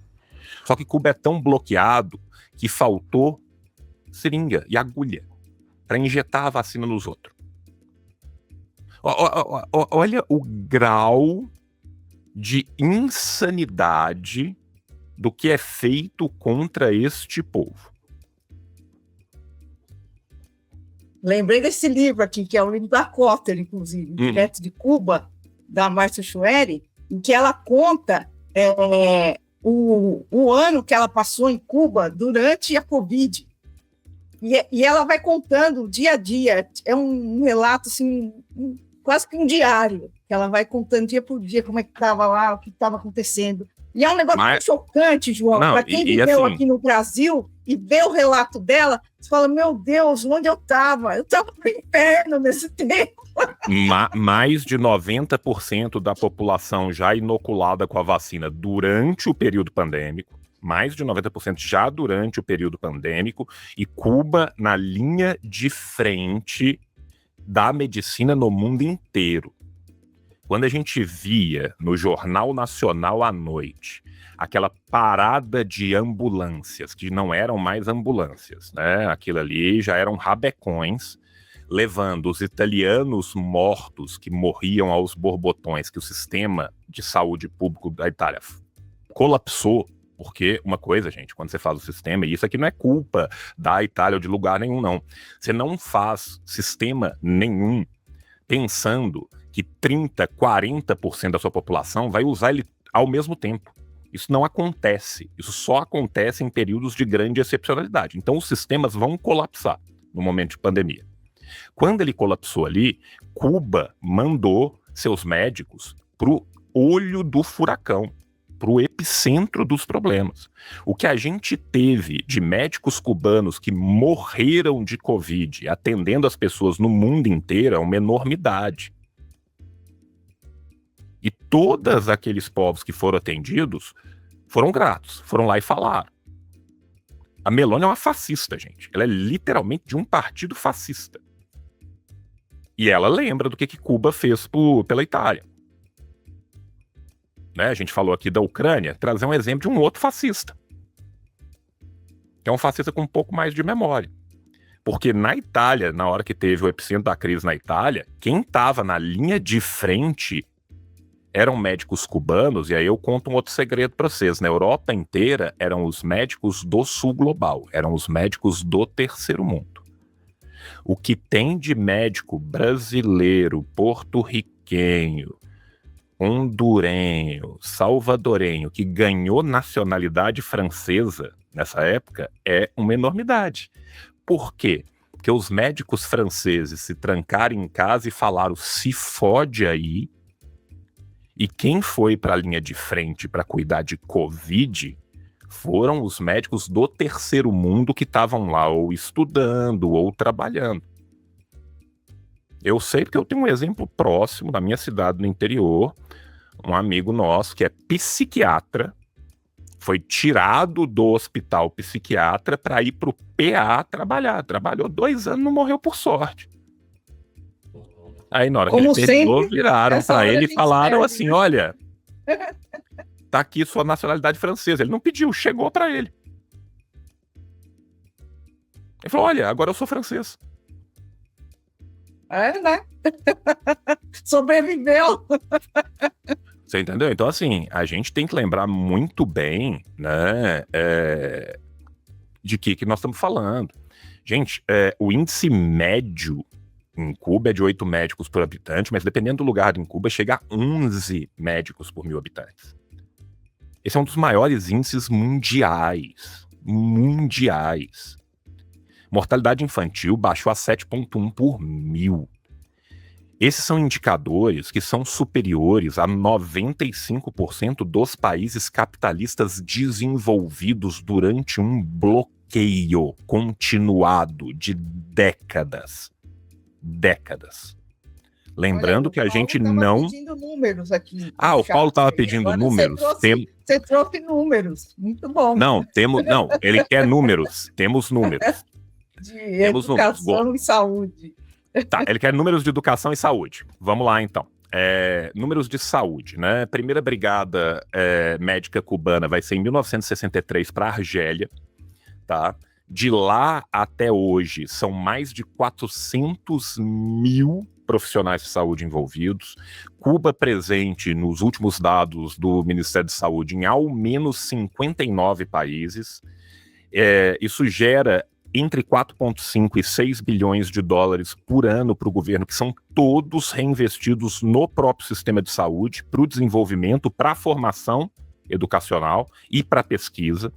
Só que Cuba é tão bloqueado que faltou seringa e agulha para injetar a vacina nos outros. Olha o grau de insanidade do que é feito contra este povo. Lembrei desse livro aqui, que é o livro da Cotter, inclusive, Direto de Cuba, da Márcia Chueri, em que ela conta o ano que ela passou em Cuba durante a Covid. E ela vai contando dia a dia. É um relato, assim, quase que um diário, que ela vai contando dia por dia como é que estava lá, o que estava acontecendo. E é um negócio muito chocante, João. Para quem viveu aqui no Brasil e vê o relato dela, você fala, meu Deus, onde eu estava? Eu estava no inferno nesse tempo. Mais de 90% da população já inoculada com a vacina durante o período pandêmico, mais de 90% já durante o período pandêmico, e Cuba na linha de frente da medicina no mundo inteiro. Quando a gente via no Jornal Nacional à noite aquela parada de ambulâncias, que não eram mais ambulâncias, né? Aquilo ali já eram rabecões, levando os italianos mortos que morriam aos borbotões, que o sistema de saúde público da Itália colapsou. Porque uma coisa, gente, quando você faz o sistema, e isso aqui não é culpa da Itália ou de lugar nenhum, não. Você não faz sistema nenhum pensando que 30%, 40% da sua população vai usar ele ao mesmo tempo. Isso não acontece. Isso só acontece em períodos de grande excepcionalidade. Então os sistemas vão colapsar no momento de pandemia. Quando ele colapsou ali, Cuba mandou seus médicos pro olho do furacão, pro epicentro dos problemas. O que a gente teve de médicos cubanos que morreram de Covid atendendo as pessoas no mundo inteiro é uma enormidade. E todos aqueles povos que foram atendidos foram gratos, foram lá e falaram. A Meloni é uma fascista, gente. Ela é literalmente de um partido fascista. E ela lembra do que Cuba fez pela Itália. Né? A gente falou aqui da Ucrânia, trazer um exemplo de um outro fascista. Que é um fascista com um pouco mais de memória. Porque na Itália, na hora que teve o epicentro da crise na Itália, quem estava na linha de frente eram médicos cubanos, e aí eu conto um outro segredo para vocês. Na Europa inteira eram os médicos do sul global, eram os médicos do terceiro mundo. O que tem de médico brasileiro, porto-riquenho, hondurenho, salvadorenho, que ganhou nacionalidade francesa nessa época, é uma enormidade. Por quê? Porque os médicos franceses se trancaram em casa e falaram, se fode aí, e quem foi para a linha de frente para cuidar de Covid foram os médicos do terceiro mundo que estavam lá ou estudando ou trabalhando. Eu sei porque eu tenho um exemplo próximo da minha cidade no interior, um amigo nosso que é psiquiatra, foi tirado do hospital psiquiatra para ir para o PA trabalhar. Trabalhou 2 anos, não morreu por sorte. Aí na hora que ele terminou, viraram para ele e falaram assim, olha, tá aqui sua nacionalidade francesa. Ele não pediu, chegou para ele. Ele falou, olha, agora eu sou francês. É, né? Sobreviveu. Você entendeu? Então, assim, a gente tem que lembrar muito bem, né, de que nós estamos falando. Gente, o índice médio em Cuba é de 8 médicos por habitante, mas dependendo do lugar em Cuba, chega a 11 médicos por 1.000 habitantes. Esse é um dos maiores índices mundiais. Mundiais. Mortalidade infantil baixou a 7,1 por 1.000. Esses são indicadores que são superiores a 95% dos países capitalistas desenvolvidos durante um bloqueio continuado de décadas. Lembrando que a gente não... pedindo números aqui. O Paulo estava pedindo números. Você trouxe números. Muito bom. Não, ele quer números. Temos números. De educação e saúde. Tá, ele quer números de educação e saúde. Vamos lá, então. Números de saúde, né? Primeira brigada médica cubana vai ser em 1963 para a Argélia, tá? De lá até hoje, são mais de 400 mil profissionais de saúde envolvidos. Cuba presente nos últimos dados do Ministério de Saúde em ao menos 59 países. Isso gera entre 4,5 e 6 bilhões de dólares por ano para o governo, que são todos reinvestidos no próprio sistema de saúde, para o desenvolvimento, para a formação educacional e para a pesquisa.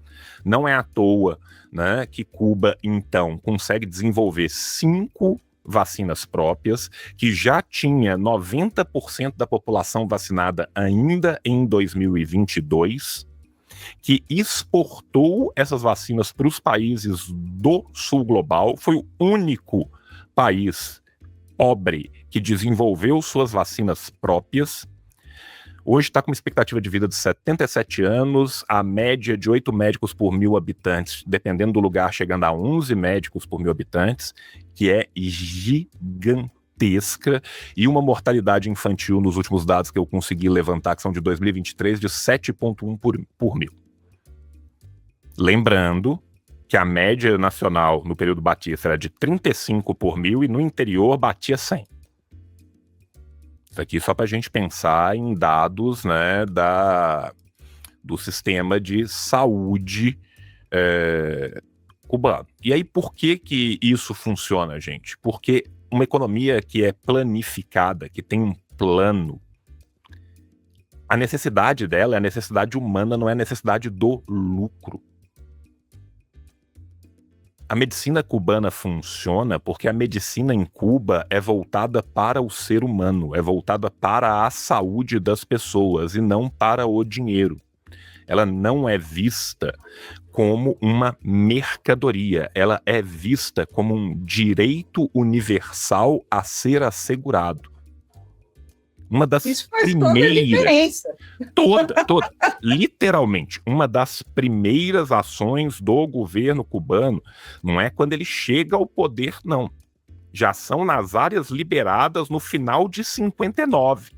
Não é à toa, né, que Cuba, então, consegue desenvolver 5 vacinas próprias, que já tinha 90% da população vacinada ainda em 2022, que exportou essas vacinas para os países do sul global, foi o único país pobre que desenvolveu suas vacinas próprias. Hoje está com uma expectativa de vida de 77 anos, a média de 8 médicos por 1.000 habitantes, dependendo do lugar, chegando a 11 médicos por 1.000 habitantes, que é gigantesca, e uma mortalidade infantil nos últimos dados que eu consegui levantar, que são de 2023, de 7,1 por 1.000. Lembrando que a média nacional no período Batista era de 35 por 1.000 e no interior batia 100. Isso aqui só para a gente pensar em dados, né, do sistema de saúde cubano. E aí, por que isso funciona, gente? Porque uma economia que é planificada, que tem um plano, a necessidade dela é a necessidade humana, não é a necessidade do lucro. A medicina cubana funciona porque a medicina em Cuba é voltada para o ser humano, é voltada para a saúde das pessoas e não para o dinheiro. Ela não é vista como uma mercadoria, ela é vista como um direito universal a ser assegurado. Uma das primeiras, toda, literalmente, uma das primeiras ações do governo cubano não é quando ele chega ao poder, não. Já são nas áreas liberadas no final de 59.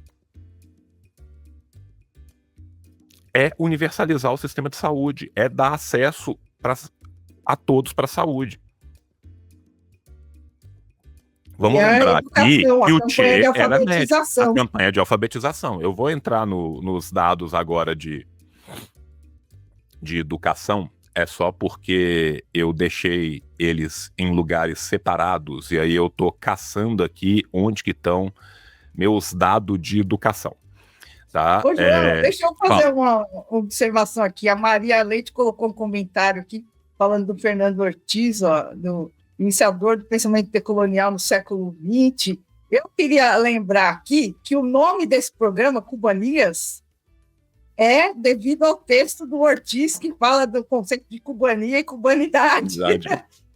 É universalizar o sistema de saúde, é dar acesso a todos para a saúde. Vamos lembrar aqui que o Che era médico. A campanha de alfabetização. Eu vou entrar nos dados agora de educação, é só porque eu deixei eles em lugares separados, e aí eu tô caçando aqui onde que estão meus dados de educação. tá? Ô, João, deixa eu fazer Fala. uma observação aqui. A Maria Leite colocou um comentário aqui, falando do Fernando Ortiz, ó, do iniciador do pensamento decolonial no século XX. Eu queria lembrar aqui que o nome desse programa, Cubanias, é devido ao texto do Ortiz, que fala do conceito de cubania e cubanidade.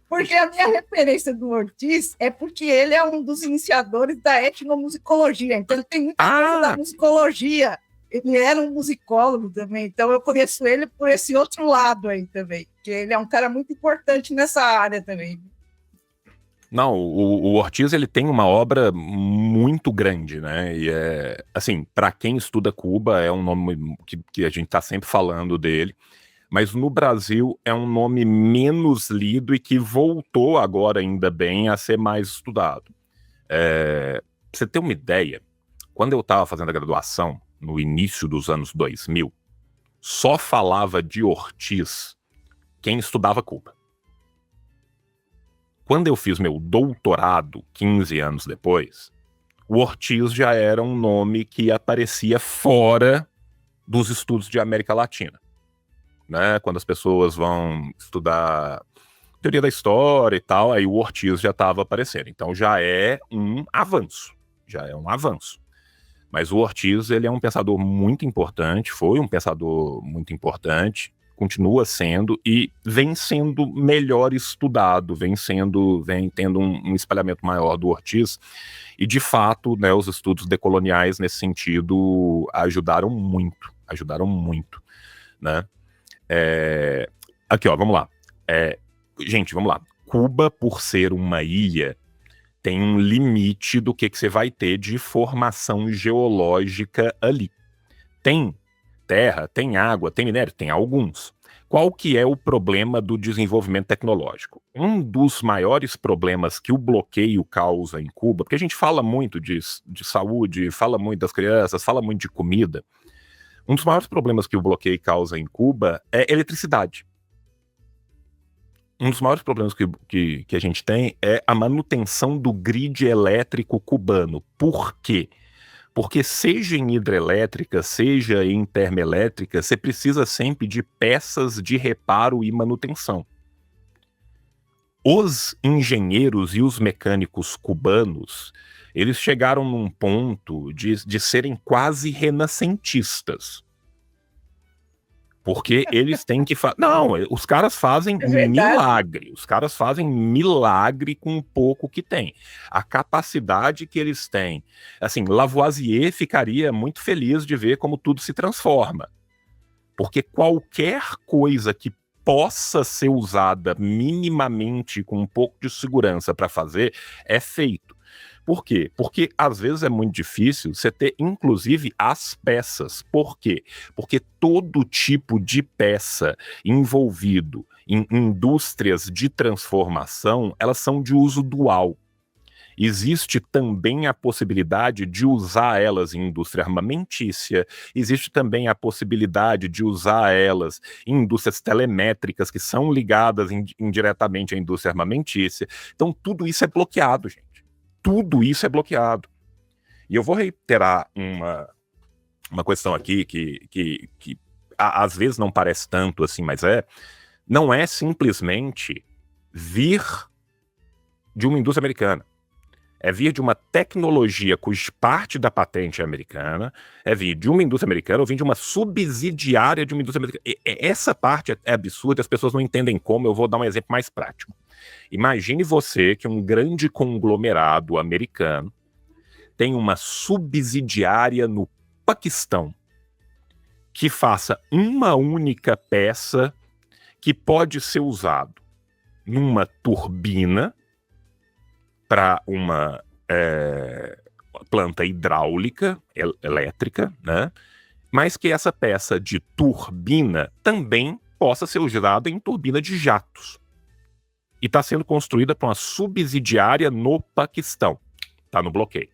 Porque a minha referência do Ortiz é porque ele é um dos iniciadores da etnomusicologia, então ele tem muita coisa da musicologia. Ele era um musicólogo também, então eu conheço ele por esse outro lado aí também, porque ele é um cara muito importante nessa área também. Não, o Ortiz, ele tem uma obra muito grande, né? E assim, para quem estuda Cuba, é um nome que a gente tá sempre falando dele, mas no Brasil é um nome menos lido e que voltou agora, ainda bem, a ser mais estudado. Pra você ter uma ideia, quando eu estava fazendo a graduação, no início dos anos 2000, só falava de Ortiz quem estudava Cuba. Quando eu fiz meu doutorado, 15 anos depois, o Ortiz já era um nome que aparecia fora dos estudos de América Latina, né? Quando as pessoas vão estudar teoria da história e tal, aí o Ortiz já estava aparecendo. Então já é um avanço, Mas o Ortiz, ele é um pensador muito importante, foi um pensador muito importante, continua sendo e vem sendo melhor estudado, vem tendo um espalhamento maior do Ortiz, e de fato, né, os estudos decoloniais nesse sentido ajudaram muito, né? Aqui, ó, vamos lá. Gente, vamos lá. Cuba, por ser uma ilha, tem um limite do que você vai ter de formação geológica ali. Tem terra, tem água, tem minério? Tem alguns. Qual que é o problema do desenvolvimento tecnológico? Um dos maiores problemas que o bloqueio causa em Cuba, porque a gente fala muito de saúde, fala muito das crianças, fala muito de comida. Um dos maiores problemas que o bloqueio causa em Cuba é eletricidade. Um dos maiores problemas que a gente tem é a manutenção do grid elétrico cubano. Por quê? Porque seja em hidrelétrica, seja em termoelétrica, você precisa sempre de peças de reparo e manutenção. Os engenheiros e os mecânicos cubanos, eles chegaram num ponto de serem quase renascentistas. Porque eles têm que fazer... Não, os caras fazem milagre. Os caras fazem milagre com o pouco que tem. A capacidade que eles têm. Assim, Lavoisier ficaria muito feliz de ver como tudo se transforma. Porque qualquer coisa que possa ser usada minimamente com um pouco de segurança para fazer, é feito. Por quê? Porque às vezes é muito difícil você ter, inclusive, as peças. Por quê? Porque todo tipo de peça envolvido em indústrias de transformação, elas são de uso dual. Existe também a possibilidade de usar elas em indústria armamentícia, existe também a possibilidade de usar elas em indústrias telemétricas que são ligadas indiretamente à indústria armamentícia. Então tudo isso é bloqueado, gente. Tudo isso é bloqueado. E eu vou reiterar uma questão aqui que às vezes não parece tanto assim, mas não é simplesmente vir de uma indústria americana. É vir de uma tecnologia cuja parte da patente é americana, é vir de uma indústria americana ou vir de uma subsidiária de uma indústria americana. Essa parte é absurda, as pessoas não entendem como. Eu vou dar um exemplo mais prático. Imagine você que um grande conglomerado americano tem uma subsidiária no Paquistão que faça uma única peça que pode ser usado numa turbina para uma planta hidráulica, elétrica, né? Mas que essa peça de turbina também possa ser usada em turbina de jatos. E está sendo construída por uma subsidiária no Paquistão. Está no bloqueio.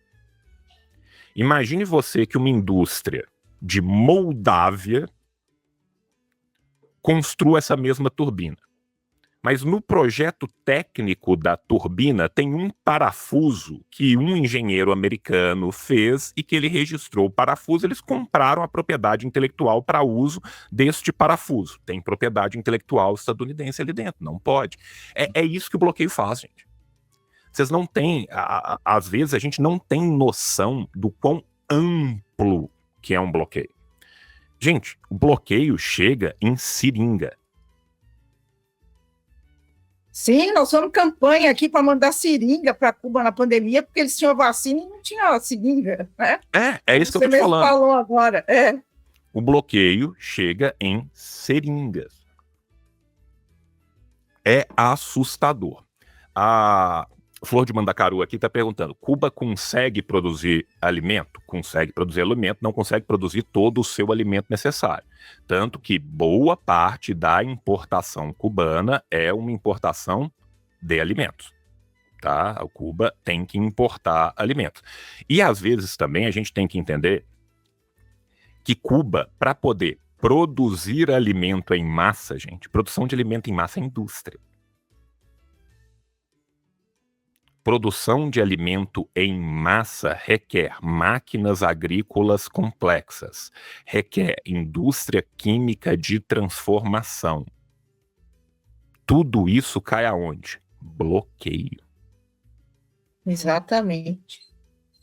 Imagine você que uma indústria de Moldávia construa essa mesma turbina. Mas no projeto técnico da turbina tem um parafuso que um engenheiro americano fez e que ele registrou o parafuso. Eles compraram a propriedade intelectual para uso deste parafuso. Tem propriedade intelectual estadunidense ali dentro, não pode. É isso que o bloqueio faz, gente. Vocês não têm, às vezes a gente não tem noção do quão amplo que é um bloqueio. Gente, o bloqueio chega em seringa. Sim, nós fomos campanha aqui para mandar seringa para Cuba na pandemia, porque eles tinham vacina e não tinha seringa, né? É isso que eu tô te falando. Você mesmo falou agora, O bloqueio chega em seringas. É assustador. A Flor de Mandacaru aqui está perguntando: Cuba consegue produzir alimento? Consegue produzir alimento, não consegue produzir todo o seu alimento necessário. Tanto que boa parte da importação cubana é uma importação de alimentos. Tá? A Cuba tem que importar alimentos. E às vezes também a gente tem que entender que Cuba, para poder produzir alimento em massa, gente, produção de alimento em massa é indústria. Produção de alimento em massa requer máquinas agrícolas complexas, requer indústria química de transformação. Tudo isso cai aonde? Bloqueio. Exatamente.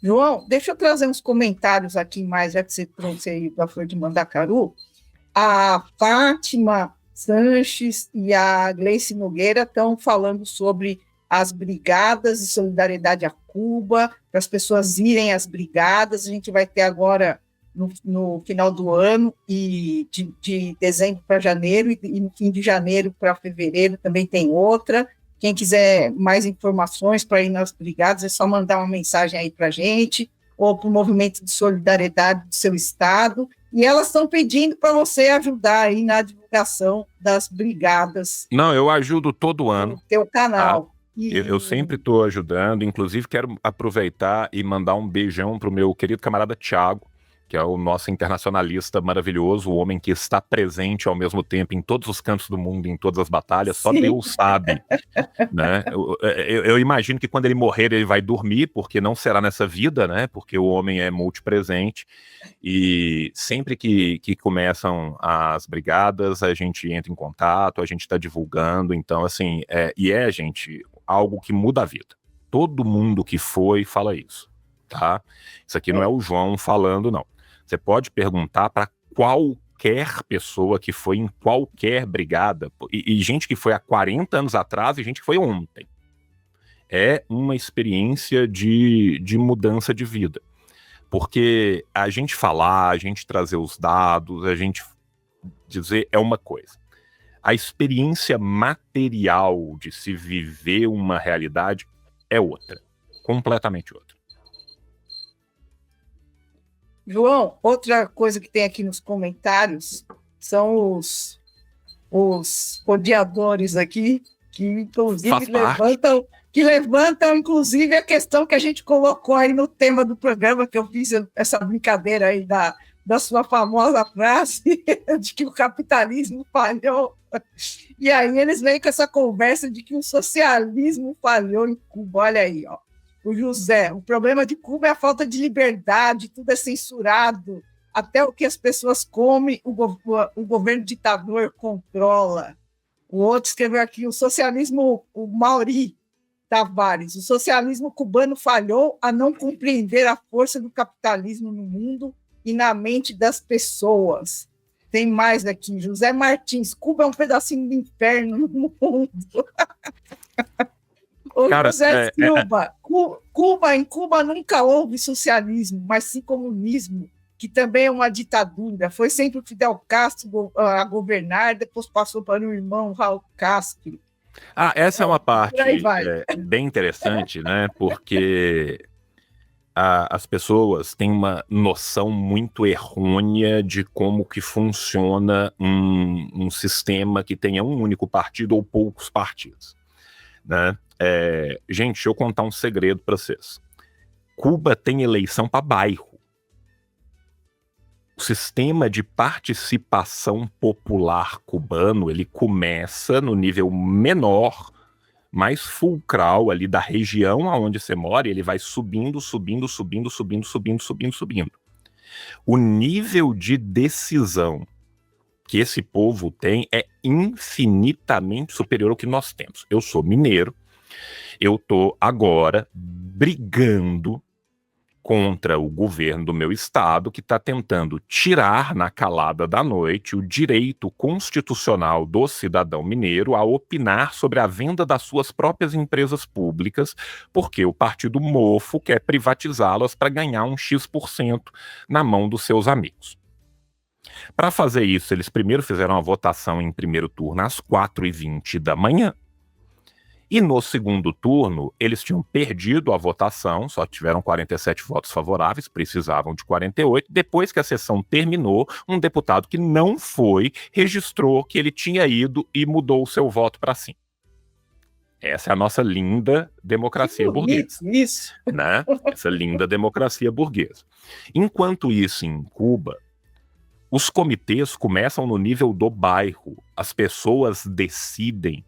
João, deixa eu trazer uns comentários aqui mais, já que você trouxe aí da Flor de Mandacaru. A Fátima Sanches e a Gleice Nogueira estão falando sobre as brigadas de solidariedade a Cuba, para as pessoas irem às brigadas. A gente vai ter agora, no final do ano, e de dezembro para janeiro, e no fim de janeiro para fevereiro também tem outra. Quem quiser mais informações para ir nas brigadas, é só mandar uma mensagem aí para a gente, ou para o Movimento de Solidariedade do seu estado. E elas estão pedindo para você ajudar aí na divulgação das brigadas. Não, eu ajudo todo ano. No teu canal. Eu sempre estou ajudando, inclusive quero aproveitar e mandar um beijão para o meu querido camarada Thiago, que é o nosso internacionalista maravilhoso, o homem que está presente ao mesmo tempo em todos os cantos do mundo, em todas as batalhas. Sim. Só Deus sabe, né? Eu imagino que quando ele morrer ele vai dormir, porque não será nessa vida, né? Porque o homem é multipresente, e sempre que começam as brigadas a gente entra em contato, a gente está divulgando. Então assim, gente, algo que muda a vida. Todo mundo que foi fala isso, tá? Isso aqui não é o João falando, não. Você pode perguntar para qualquer pessoa que foi em qualquer brigada, e gente que foi há 40 anos atrás e gente que foi ontem. É uma experiência de mudança de vida. Porque a gente falar, a gente trazer os dados, a gente dizer é uma coisa. A experiência material de se viver uma realidade é outra, completamente outra. João, outra coisa que tem aqui nos comentários são os odiadores aqui, que inclusive levantam inclusive a questão que a gente colocou aí no tema do programa, que eu fiz essa brincadeira aí da sua famosa frase de que o capitalismo falhou. E aí eles vêm com essa conversa de que o socialismo falhou em Cuba. Olha aí, ó. O José, o problema de Cuba é a falta de liberdade, tudo é censurado, até o que as pessoas comem, o governo ditador controla. O outro escreveu aqui, o socialismo, o Mauri Tavares, o socialismo cubano falhou a não compreender a força do capitalismo no mundo e na mente das pessoas. Tem mais aqui, José Martins, Cuba é um pedacinho do inferno no mundo. Cara, José Silva, em Cuba nunca houve socialismo, mas sim comunismo, que também é uma ditadura. Foi sempre o Fidel Castro a governar, depois passou para o irmão Raul Castro. Essa é uma parte bem interessante, né? Porque as pessoas têm uma noção muito errônea de como que funciona um sistema que tenha um único partido ou poucos partidos, né? Gente, deixa eu contar um segredo para vocês. Cuba tem eleição para bairro. o sistema de participação popular cubano, ele começa no nível menor, mais fulcral ali da região aonde você mora, e ele vai subindo, subindo, subindo, subindo, subindo, subindo, subindo. O nível de decisão que esse povo tem é infinitamente superior ao que nós temos. Eu sou mineiro, eu tô agora brigando contra o governo do meu estado, que está tentando tirar na calada da noite o direito constitucional do cidadão mineiro a opinar sobre a venda das suas próprias empresas públicas, porque o Partido Mofo quer privatizá-las para ganhar um X% na mão dos seus amigos. Para fazer isso, eles primeiro fizeram a votação em primeiro turno às 4h20 da manhã, e no segundo turno, eles tinham perdido a votação, só tiveram 47 votos favoráveis, precisavam de 48. Depois que a sessão terminou, um deputado que não foi registrou que ele tinha ido e mudou o seu voto para sim. Essa é a nossa linda democracia burguesa. Isso. Né? Essa linda democracia burguesa. Enquanto isso, em Cuba, os comitês começam no nível do bairro. As pessoas decidem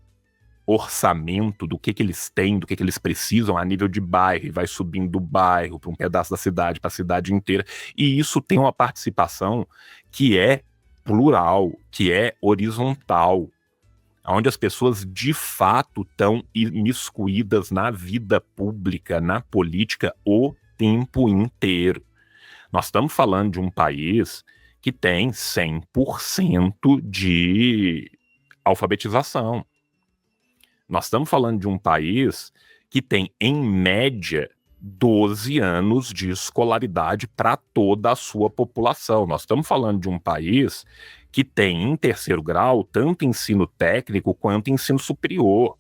orçamento do que eles têm, do que eles precisam a nível de bairro, e vai subindo do bairro para um pedaço da cidade, para a cidade inteira, e isso tem uma participação que é plural, que é horizontal, onde as pessoas de fato estão imiscuídas na vida pública, na política, o tempo inteiro. Nós estamos falando de um país que tem 100% de alfabetização. Nós estamos falando de um país que tem, em média, 12 anos de escolaridade para toda a sua população. Nós estamos falando de um país que tem, em terceiro grau, tanto ensino técnico quanto ensino superior,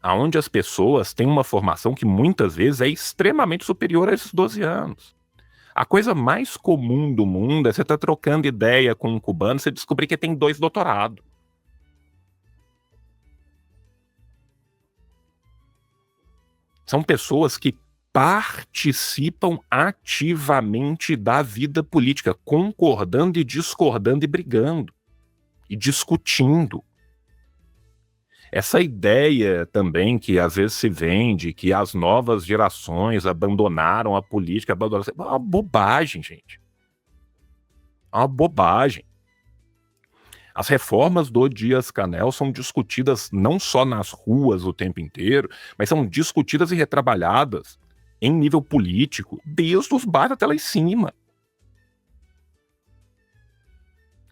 onde as pessoas têm uma formação que muitas vezes é extremamente superior a esses 12 anos. A coisa mais comum do mundo é você estar trocando ideia com um cubano, você descobrir que tem 2 doutorados. São pessoas que participam ativamente da vida política, concordando e discordando e brigando, e discutindo. Essa ideia também que às vezes se vende, que as novas gerações abandonaram a política, é uma bobagem, gente. É uma bobagem. As reformas do Dias-Canel são discutidas não só nas ruas o tempo inteiro, mas são discutidas e retrabalhadas em nível político, desde os bairros até lá em cima.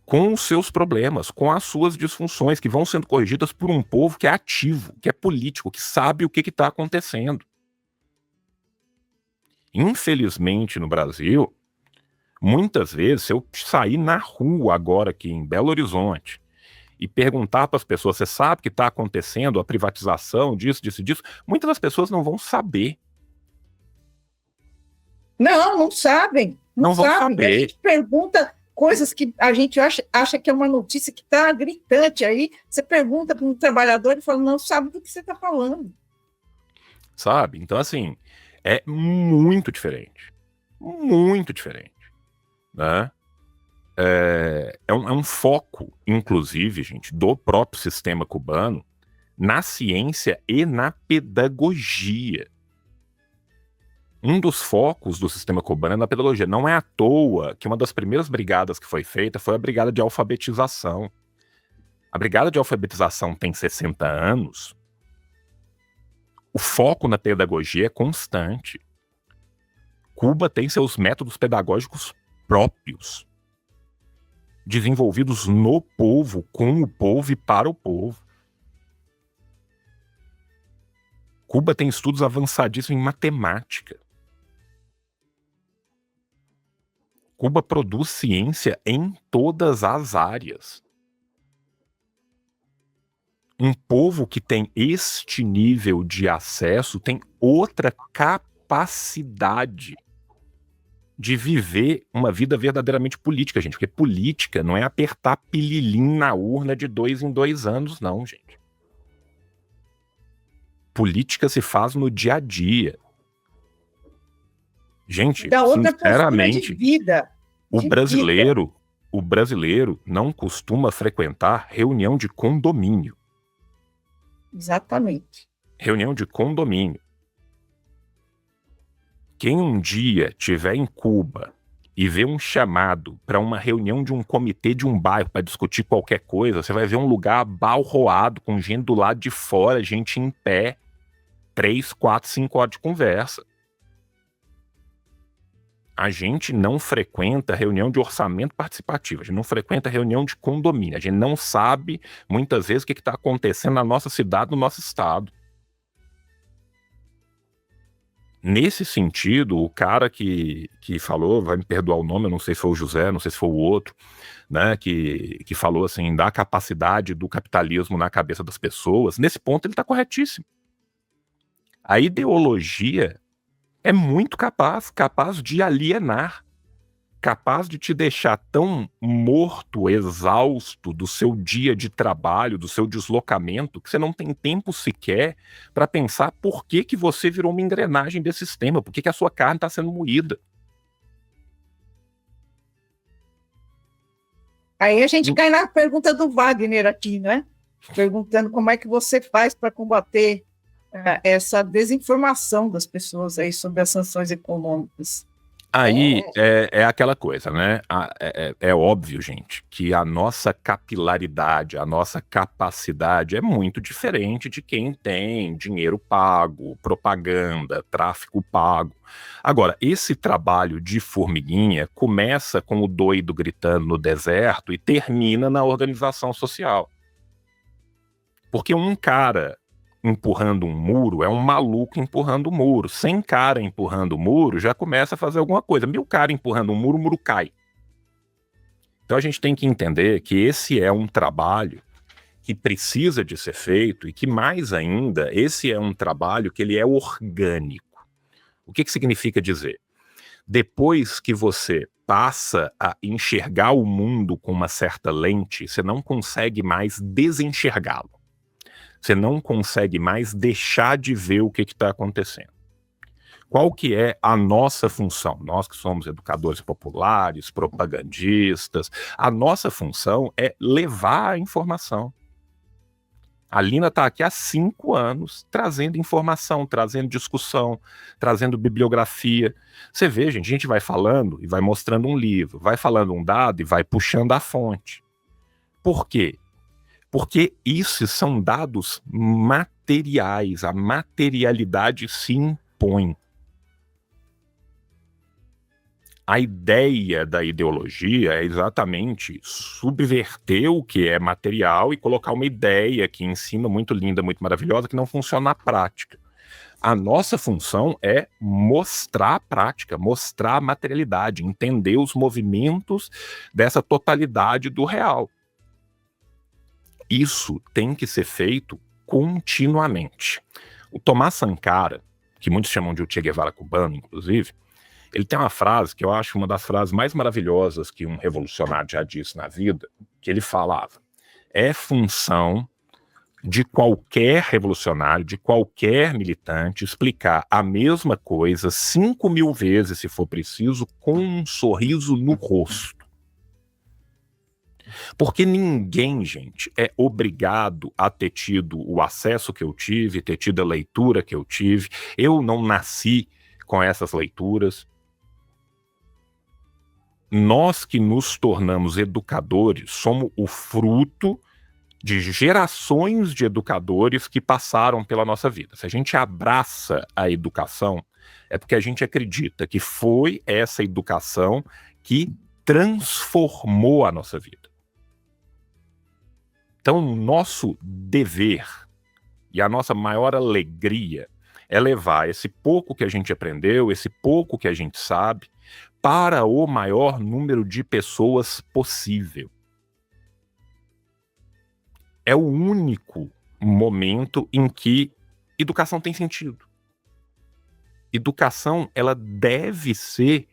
Com os seus problemas, com as suas disfunções, que vão sendo corrigidas por um povo que é ativo, que é político, que sabe o que está acontecendo. Infelizmente, no Brasil, muitas vezes, se eu sair na rua agora aqui em Belo Horizonte e perguntar para as pessoas, você sabe o que está acontecendo, a privatização disso, disso, disso, muitas das pessoas não vão saber. Não sabem. Não vão saber. A gente pergunta coisas que a gente acha que é uma notícia que está gritante. Aí você pergunta para um trabalhador e fala, não sabe do que você está falando. Sabe? Então, assim, é muito diferente. Muito diferente. Né? É um foco, inclusive, gente, do próprio sistema cubano na ciência e na pedagogia. Um dos focos do sistema cubano é na pedagogia. Não é à toa que uma das primeiras brigadas que foi feita foi a brigada de alfabetização. A brigada de alfabetização tem 60 anos. O foco na pedagogia é constante. Cuba tem seus métodos pedagógicos próprios, desenvolvidos no povo, com o povo e para o povo. Cuba tem estudos avançadíssimos em matemática. Cuba produz ciência em todas as áreas. Um povo que tem este nível de acesso tem outra capacidade de viver uma vida verdadeiramente política, gente. Porque política não é apertar pililim na urna de 2 em 2 anos, não, gente. Política se faz no dia a dia. Gente, da outra postura de sinceramente, vida. o De vida. brasileiro não costuma frequentar reunião de condomínio. Exatamente. Reunião de condomínio. Quem um dia tiver em Cuba e ver um chamado para uma reunião de um comitê de um bairro para discutir qualquer coisa, você vai ver um lugar abalroado, com gente do lado de fora, gente em pé, 3, 4, 5 horas de conversa. A gente não frequenta reunião de orçamento participativo, a gente não frequenta reunião de condomínio, a gente não sabe, muitas vezes, o que está acontecendo na nossa cidade, no nosso estado. Nesse sentido, o cara que falou, vai me perdoar o nome, eu não sei se foi o José, não sei se foi o outro, né, que falou assim, da capacidade do capitalismo na cabeça das pessoas, nesse ponto ele está corretíssimo. A ideologia é muito capaz de alienar, capaz de te deixar tão morto, exausto do seu dia de trabalho, do seu deslocamento, que você não tem tempo sequer para pensar por que você virou uma engrenagem desse sistema, por que a sua carne está sendo moída. Aí a gente cai na pergunta do Wagner aqui, né? Perguntando como é que você faz para combater essa desinformação das pessoas aí sobre as sanções econômicas. Aí é aquela coisa, né? É óbvio, gente, que a nossa capilaridade, a nossa capacidade é muito diferente de quem tem dinheiro pago, propaganda, tráfico pago. Agora, esse trabalho de formiguinha começa com o doido gritando no deserto e termina na organização social. Porque um cara empurrando um muro é um maluco empurrando o muro. 100 cara empurrando o muro já começa a fazer alguma coisa. 1000 cara empurrando um muro, o muro cai. Então a gente tem que entender que esse é um trabalho que precisa de ser feito e que, mais ainda, esse é um trabalho que ele é orgânico. O que significa dizer? Depois que você passa a enxergar o mundo com uma certa lente, você não consegue mais desenxergá-lo. Você não consegue mais deixar de ver o que está acontecendo. Qual que é a nossa função? Nós que somos educadores populares, propagandistas, a nossa função é levar a informação. A Lina está aqui há 5 anos trazendo informação, trazendo discussão, trazendo bibliografia. Você vê, gente, a gente vai falando e vai mostrando um livro, vai falando um dado e vai puxando a fonte. Por quê? Porque esses são dados materiais, a materialidade se impõe. A ideia da ideologia é exatamente subverter o que é material e colocar uma ideia aqui em cima muito linda, muito maravilhosa, que não funciona na prática. A nossa função é mostrar a prática, mostrar a materialidade, entender os movimentos dessa totalidade do real. Isso tem que ser feito continuamente. O Tomás Sankara, que muitos chamam de o Che Guevara cubano, inclusive, ele tem uma frase que eu acho uma das frases mais maravilhosas que um revolucionário já disse na vida, que ele falava: é função de qualquer revolucionário, de qualquer militante, explicar a mesma coisa 5.000 vezes, se for preciso, com um sorriso no rosto. Porque ninguém, gente, é obrigado a ter tido o acesso que eu tive, ter tido a leitura que eu tive. Eu não nasci com essas leituras. Nós que nos tornamos educadores somos o fruto de gerações de educadores que passaram pela nossa vida. Se a gente abraça a educação, é porque a gente acredita que foi essa educação que transformou a nossa vida. Então, o nosso dever e a nossa maior alegria é levar esse pouco que a gente aprendeu, esse pouco que a gente sabe, para o maior número de pessoas possível. É o único momento em que educação tem sentido. Educação, ela deve ser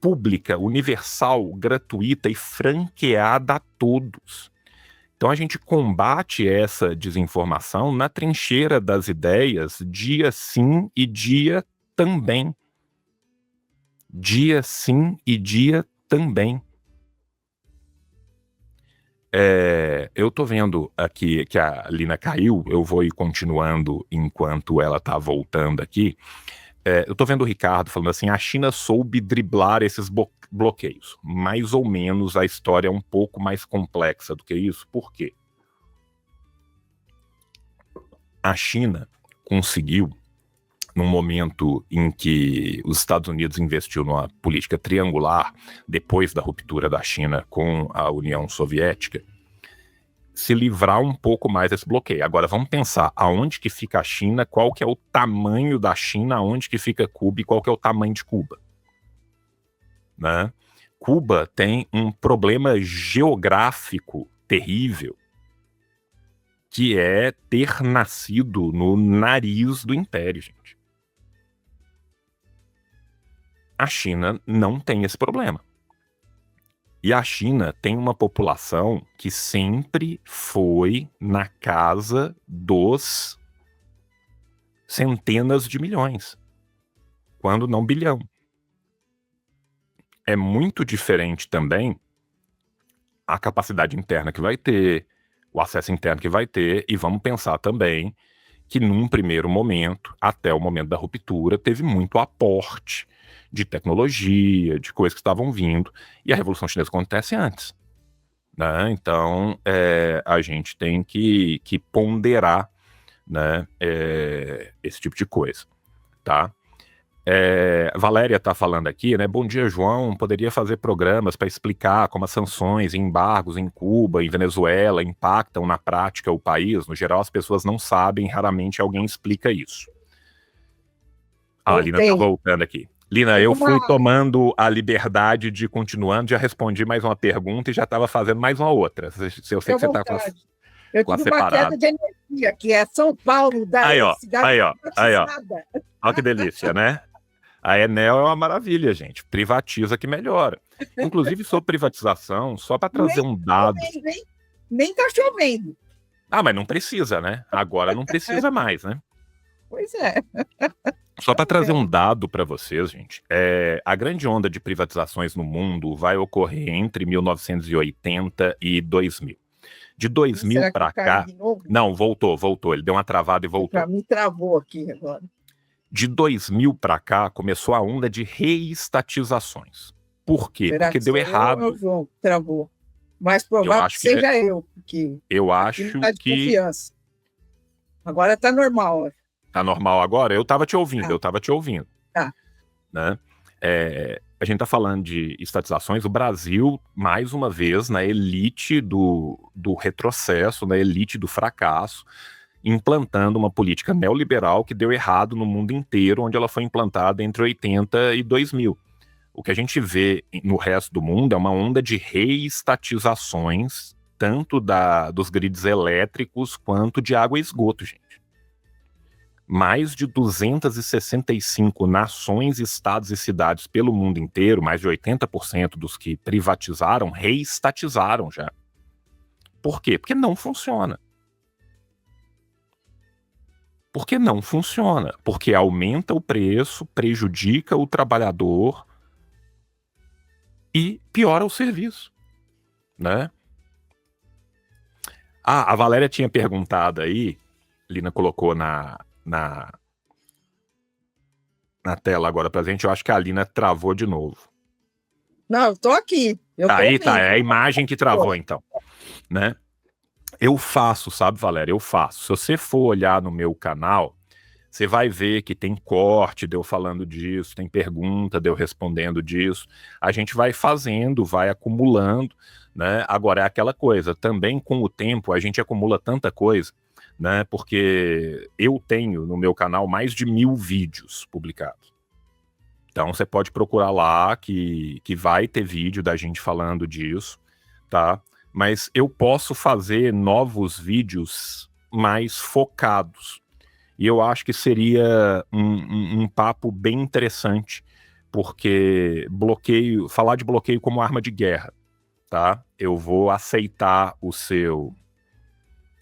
pública, universal, gratuita e franqueada a todos. Então a gente combate essa desinformação na trincheira das ideias, dia sim e dia também. Dia sim e dia também. Eu tô vendo aqui que a Lina caiu, eu vou ir continuando enquanto ela tá voltando aqui. Eu tô vendo o Ricardo falando assim, a China soube driblar esses bloqueios. Mais ou menos a história é um pouco mais complexa do que isso. Por quê? A China conseguiu, num momento em que os Estados Unidos investiu numa política triangular, depois da ruptura da China com a União Soviética, se livrar um pouco mais desse bloqueio. Agora vamos pensar aonde que fica a China, qual que é o tamanho da China, aonde que fica Cuba e qual que é o tamanho de Cuba, né? Cuba tem um problema geográfico terrível, que é ter nascido no nariz do império, gente. A China não tem esse problema. E a China tem uma população que sempre foi na casa dos centenas de milhões, quando não bilhão. É muito diferente também a capacidade interna que vai ter, o acesso interno que vai ter, e vamos pensar também que num primeiro momento, até o momento da ruptura, teve muito aporte de tecnologia, de coisas que estavam vindo, e a Revolução Chinesa acontece antes, né? Então, a gente tem que ponderar, né, esse tipo de coisa, tá? Valéria está falando aqui, né? Bom dia, João. Poderia fazer programas para explicar como as sanções e embargos em Cuba, em Venezuela, impactam na prática o país? No geral, as pessoas não sabem, raramente alguém explica isso. A Lina está voltando aqui. Lina, eu fui tomando a liberdade de continuando, já respondi mais uma pergunta e já estava fazendo mais uma outra. Se eu sei que você está com eu tive uma queda de energia, que é São Paulo, da cidade. Aí, ó. Olha que delícia, né? A Enel é uma maravilha, gente. Privatiza que melhora. Inclusive, sobre privatização, só para trazer um dado. Nem tá chovendo. Ah, mas não precisa, né? Agora não precisa mais, né? Pois é. Só para trazer um dado para vocês, gente. A grande onda de privatizações no mundo vai ocorrer entre 1980 e 2000. De 2000 para cá... Não, voltou. Ele deu uma travada e voltou. Para mim, travou aqui agora. De 2000 para cá, começou a onda de reestatizações. Por quê? Será porque deu errado. João, travou. Mais provável que seja eu, porque eu acho tá de confiança. Agora está normal. Tá normal agora? Eu estava te ouvindo, Tá. Né? A gente está falando de estatizações, o Brasil, mais uma vez, na elite do retrocesso, na elite do fracasso, implantando uma política neoliberal que deu errado no mundo inteiro, onde ela foi implantada entre 80 e 2000. O que a gente vê no resto do mundo é uma onda de reestatizações, tanto dos grids elétricos quanto de água e esgoto, gente. Mais de 265 nações, estados e cidades pelo mundo inteiro, mais de 80% dos que privatizaram, reestatizaram já. Por quê? Porque não funciona. Porque não funciona. Porque aumenta o preço, prejudica o trabalhador e piora o serviço, né? A Valéria tinha perguntado aí, Lina colocou na tela agora pra gente, eu acho que a Lina travou de novo. Não, eu tô aqui. Aí tá, é a imagem que travou então, né? Eu faço, sabe, Valéria? Eu faço. Se você for olhar no meu canal, você vai ver que tem corte de eu falando disso, tem pergunta de eu respondendo disso. A gente vai fazendo, vai acumulando, né? Agora, é aquela coisa, também com o tempo a gente acumula tanta coisa, né? Porque eu tenho no meu canal mais de 1000 vídeos publicados. Então você pode procurar lá que vai ter vídeo da gente falando disso, tá? Mas eu posso fazer novos vídeos mais focados. E eu acho que seria um papo bem interessante, porque falar de bloqueio como arma de guerra, tá? Eu vou aceitar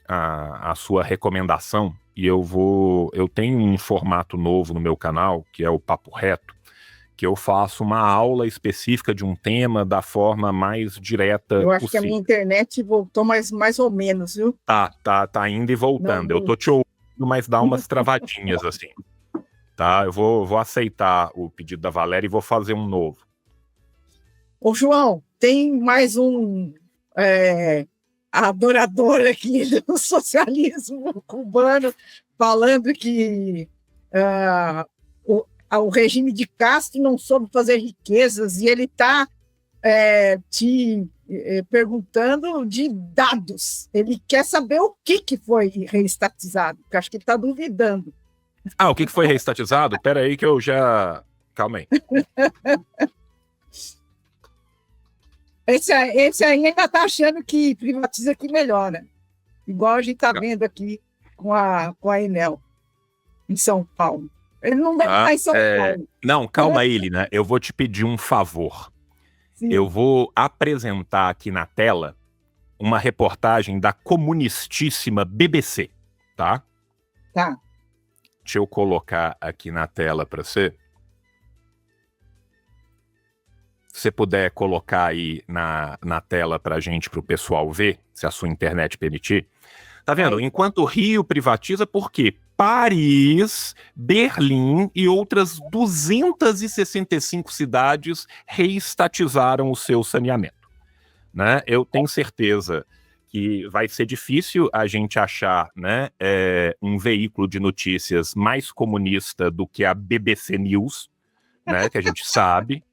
a sua recomendação e eu tenho um formato novo no meu canal, que é o Papo Reto, que eu faço uma aula específica de um tema da forma mais direta Eu acho que a possível. minha internet voltou mais ou menos, viu? Tá indo e voltando. Não, Eu tô te ouvindo, mas dá umas travadinhas assim. Tá? Eu vou aceitar o pedido da Valéria e vou fazer um novo. Ô, João, tem mais um adorador aqui do socialismo cubano falando que o regime de Castro não soube fazer riquezas e ele está te perguntando de dados. Ele quer saber o que foi reestatizado, porque acho que ele está duvidando. O que foi reestatizado? Pera aí que eu já... Calma aí. Esse aí ainda está achando que privatiza que melhora. Igual a gente está vendo aqui com a Enel, em São Paulo. Ele não deve estar em São Paulo. Não, calma aí, Lina. Eu vou te pedir um favor. Sim. Eu vou apresentar aqui na tela uma reportagem da comunistíssima BBC, tá? Tá. Deixa eu colocar aqui na tela para você. Se você puder colocar aí na tela pra gente, pro pessoal ver, se a sua internet permitir. Tá vendo? Enquanto o Rio privatiza, por quê? Paris, Berlim e outras 265 cidades reestatizaram o seu saneamento, né? Eu tenho certeza que vai ser difícil a gente achar, né, um veículo de notícias mais comunista do que a BBC News, né, que a gente sabe,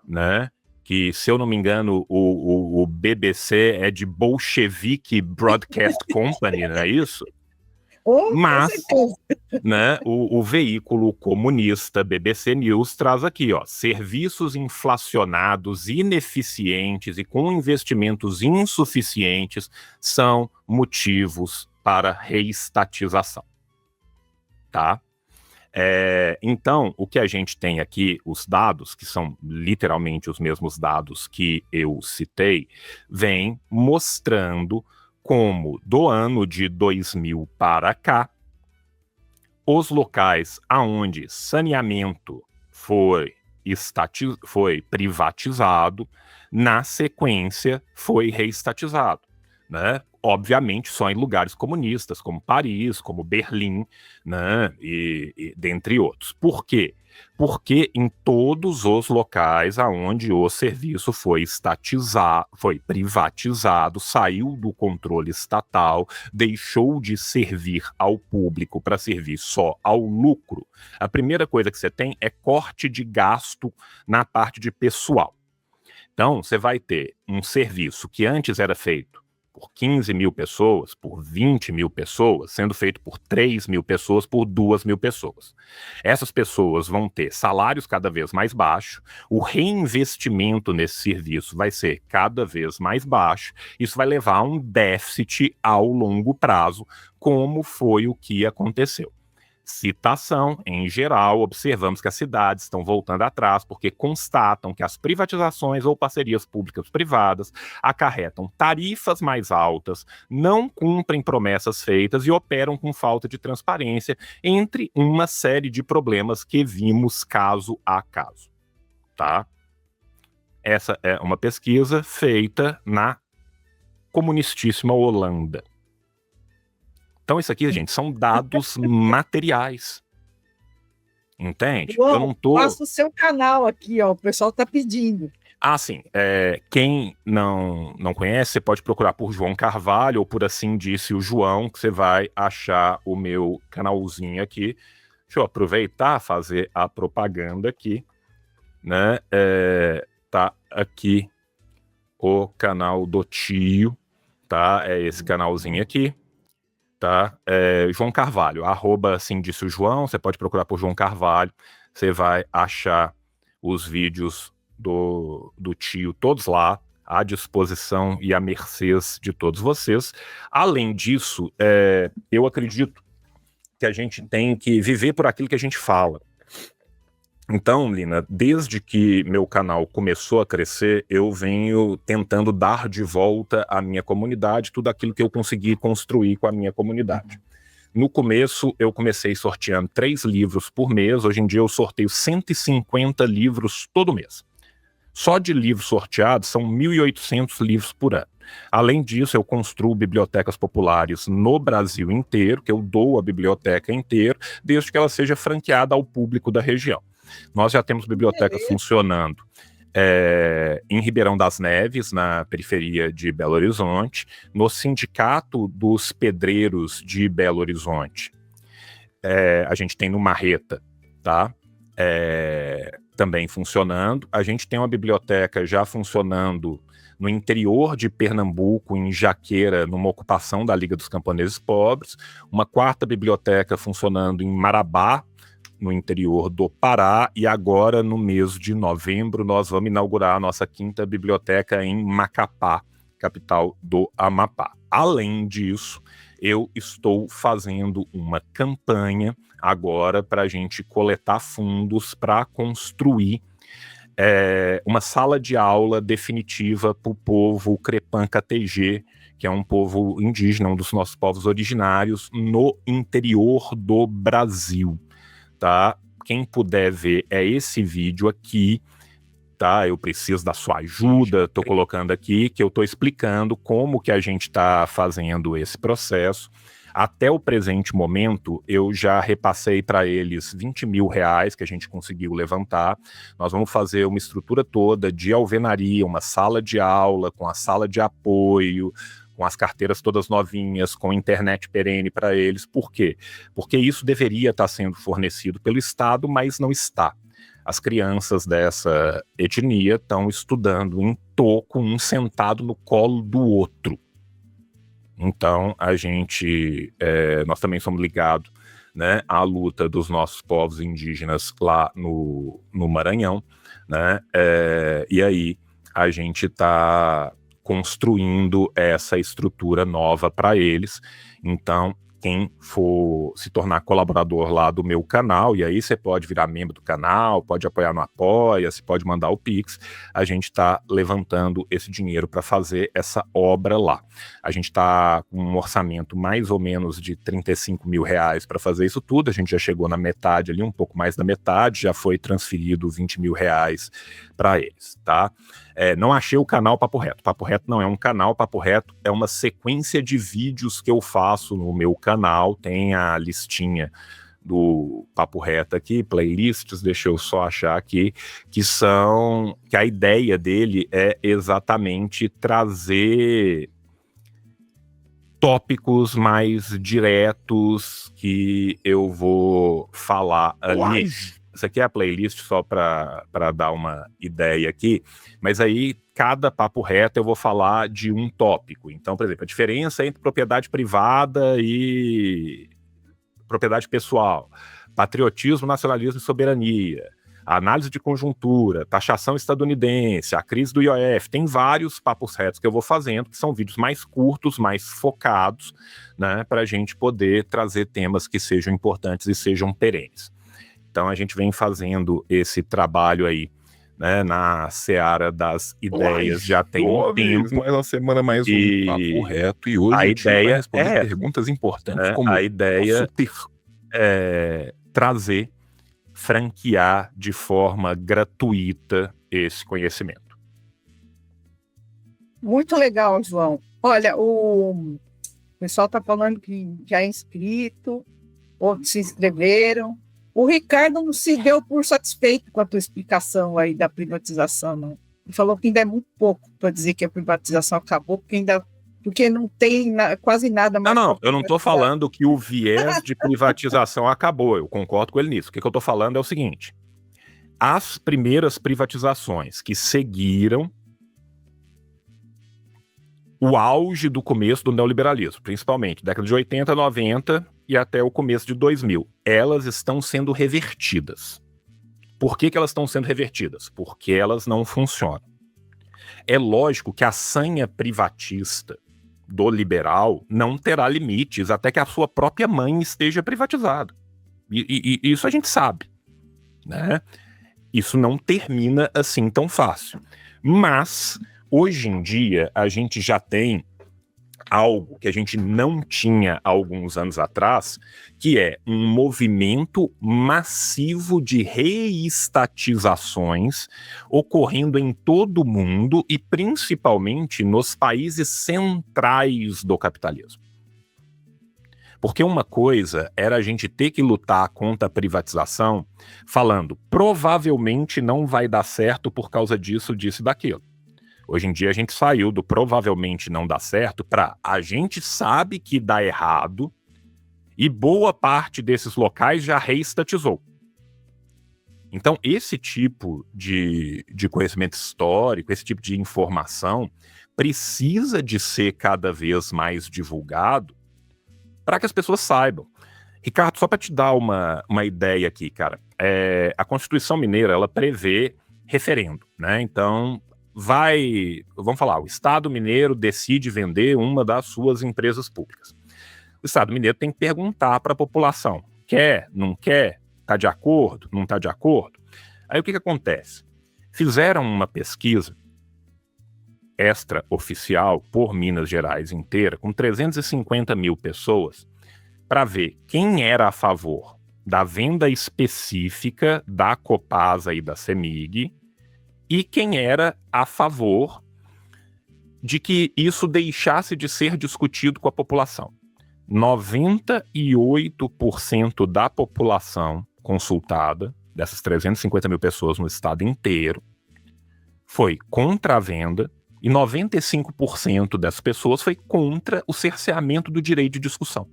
né? Que, se eu não me engano, o BBC é de Bolshevik Broadcast Company, não é isso? Mas, né, o veículo comunista BBC News traz aqui, ó, serviços inflacionados, ineficientes e com investimentos insuficientes são motivos para reestatização, tá? Então, o que a gente tem aqui, os dados, que são literalmente os mesmos dados que eu citei, vem mostrando como, do ano de 2000 para cá, os locais aonde saneamento foi privatizado, na sequência foi reestatizado, né? Obviamente só em lugares comunistas, como Paris, como Berlim, né? E dentre outros. Por quê? Porque em todos os locais aonde o serviço foi privatizado, saiu do controle estatal, deixou de servir ao público para servir só ao lucro, a primeira coisa que você tem é corte de gasto na parte de pessoal. Então, você vai ter um serviço que antes era feito por 15 mil pessoas, por 20 mil pessoas, sendo feito por 3 mil pessoas, por 2 mil pessoas. Essas pessoas vão ter salários cada vez mais baixos, o reinvestimento nesse serviço vai ser cada vez mais baixo, isso vai levar a um déficit ao longo prazo, como foi o que aconteceu. Citação, em geral, observamos que as cidades estão voltando atrás porque constatam que as privatizações ou parcerias públicas-privadas acarretam tarifas mais altas, não cumprem promessas feitas e operam com falta de transparência, entre uma série de problemas que vimos caso a caso, tá? Essa é uma pesquisa feita na comunistíssima Holanda. Então, isso aqui, gente, são dados materiais. Entende? João, eu não tô... Passa o seu canal aqui, ó. O pessoal tá pedindo. Sim. Quem não conhece, você pode procurar por João Carvalho ou por Assim Disse o João, que você vai achar o meu canalzinho aqui. Deixa eu aproveitar, fazer a propaganda aqui, né? Tá aqui o canal do tio, tá? É esse canalzinho aqui. Tá? João Carvalho, @ Assim Disse o João, você pode procurar por João Carvalho, você vai achar os vídeos do tio todos lá, à disposição e à mercê de todos vocês. Além disso, eu acredito que a gente tem que viver por aquilo que a gente fala. Então, Lina, desde que meu canal começou a crescer, eu venho tentando dar de volta à minha comunidade tudo aquilo que eu consegui construir com a minha comunidade. No começo, eu comecei sorteando 3 livros por mês. Hoje em dia, eu sorteio 150 livros todo mês. Só de livros sorteados, são 1.800 livros por ano. Além disso, eu construo bibliotecas populares no Brasil inteiro, que eu dou a biblioteca inteira, desde que ela seja franqueada ao público da região. Nós já temos bibliotecas funcionando em Ribeirão das Neves, na periferia de Belo Horizonte, no Sindicato dos Pedreiros de Belo Horizonte. A gente tem no Marreta, tá? Também funcionando. A gente tem uma biblioteca já funcionando no interior de Pernambuco, em Jaqueira, numa ocupação da Liga dos Camponeses Pobres. Uma 4ª biblioteca funcionando em Marabá, no interior do Pará, e agora, no mês de novembro, nós vamos inaugurar a nossa 5ª biblioteca em Macapá, capital do Amapá. Além disso, eu estou fazendo uma campanha agora para a gente coletar fundos para construir uma sala de aula definitiva para o povo Crepã-KTG, que é um povo indígena, um dos nossos povos originários, no interior do Brasil. Tá? Quem puder ver esse vídeo aqui, tá? Eu preciso da sua ajuda, estou colocando aqui, que eu estou explicando como que a gente está fazendo esse processo. Até o presente momento, eu já repassei para eles R$20 mil que a gente conseguiu levantar. Nós vamos fazer uma estrutura toda de alvenaria, uma sala de aula, com a sala de apoio, com as carteiras todas novinhas, com internet perene para eles. Por quê? Porque isso deveria estar sendo fornecido pelo Estado, mas não está. As crianças dessa etnia estão estudando em toco, um sentado no colo do outro. Então, nós também somos ligados, né, à luta dos nossos povos indígenas lá no Maranhão, né, e aí a gente está construindo essa estrutura nova para eles. Então, quem for se tornar colaborador lá do meu canal, e aí você pode virar membro do canal, pode apoiar no Apoia-se, pode mandar o Pix, a gente está levantando esse dinheiro para fazer essa obra lá. A gente está com um orçamento mais ou menos de R$35 mil para fazer isso tudo. A gente já chegou na metade ali, um pouco mais da metade, já foi transferido R$20 mil para eles, tá? Não achei o canal Papo Reto. Papo Reto não é um canal, Papo Reto é uma sequência de vídeos que eu faço no meu canal. Tem a listinha do Papo Reto aqui, playlists, deixa eu só achar aqui, que a ideia dele é exatamente trazer tópicos mais diretos que eu vou falar ali. Isso aqui é a playlist só para dar uma ideia aqui, mas aí cada Papo Reto eu vou falar de um tópico. Então, por exemplo, a diferença entre propriedade privada e propriedade pessoal, patriotismo, nacionalismo e soberania, a análise de conjuntura, taxação estadunidense, a crise do IOF, tem vários papos retos que eu vou fazendo, que são vídeos mais curtos, mais focados, né, para a gente poder trazer temas que sejam importantes e sejam perenes. Então a gente vem fazendo esse trabalho aí, né, na seara das ideias, já tem um tempo. Mais uma semana, mais um Papo Reto, e hoje a ideia vai responder perguntas importantes, como a ideia é trazer, franquear de forma gratuita esse conhecimento. Muito legal, João. Olha, o pessoal está falando que já é inscrito, outros se inscreveram. O Ricardo não se deu por satisfeito com a tua explicação aí da privatização, não. Ele falou que ainda é muito pouco para dizer que a privatização acabou, porque não tem quase nada mais. Não, eu não estou falando que o viés de privatização acabou, eu concordo com ele nisso. O que eu estou falando é o seguinte: as primeiras privatizações que seguiram o auge do começo do neoliberalismo, principalmente década de 80, 90 e até o começo de 2000, elas estão sendo revertidas. Por que elas estão sendo revertidas? Porque elas não funcionam. É lógico que a sanha privatista do liberal não terá limites até que a sua própria mãe esteja privatizada. E isso a gente sabe, né? Isso não termina assim tão fácil. Mas, hoje em dia, a gente já tem algo que a gente não tinha há alguns anos atrás, que é um movimento massivo de reestatizações ocorrendo em todo o mundo e principalmente nos países centrais do capitalismo. Porque uma coisa era a gente ter que lutar contra a privatização falando, provavelmente não vai dar certo por causa disso, disso e daquilo. Hoje em dia a gente saiu do provavelmente não dá certo para a gente sabe que dá errado e boa parte desses locais já reestatizou. Então esse tipo de conhecimento histórico, esse tipo de informação precisa de ser cada vez mais divulgado para que as pessoas saibam. Ricardo, só para te dar uma ideia aqui, cara, a Constituição Mineira, ela prevê referendo, né? Então, vamos falar, o Estado mineiro decide vender uma das suas empresas públicas. O Estado mineiro tem que perguntar para a população, quer, não quer, está de acordo, não está de acordo? Aí o que acontece? Fizeram uma pesquisa extraoficial por Minas Gerais inteira, com 350 mil pessoas, para ver quem era a favor da venda específica da Copasa e da CEMIG e quem era a favor de que isso deixasse de ser discutido com a população. 98% da população consultada, dessas 350 mil pessoas no estado inteiro, foi contra a venda e 95% dessas pessoas foi contra o cerceamento do direito de discussão.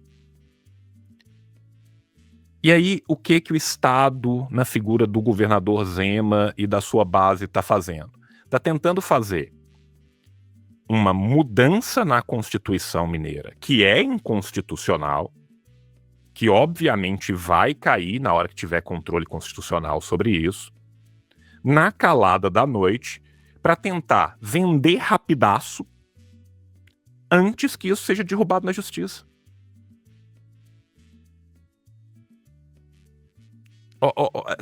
E aí, o que o Estado, na figura do governador Zema e da sua base, está fazendo? Está tentando fazer uma mudança na Constituição Mineira, que é inconstitucional, que obviamente vai cair na hora que tiver controle constitucional sobre isso, na calada da noite, para tentar vender rapidaço antes que isso seja derrubado na justiça.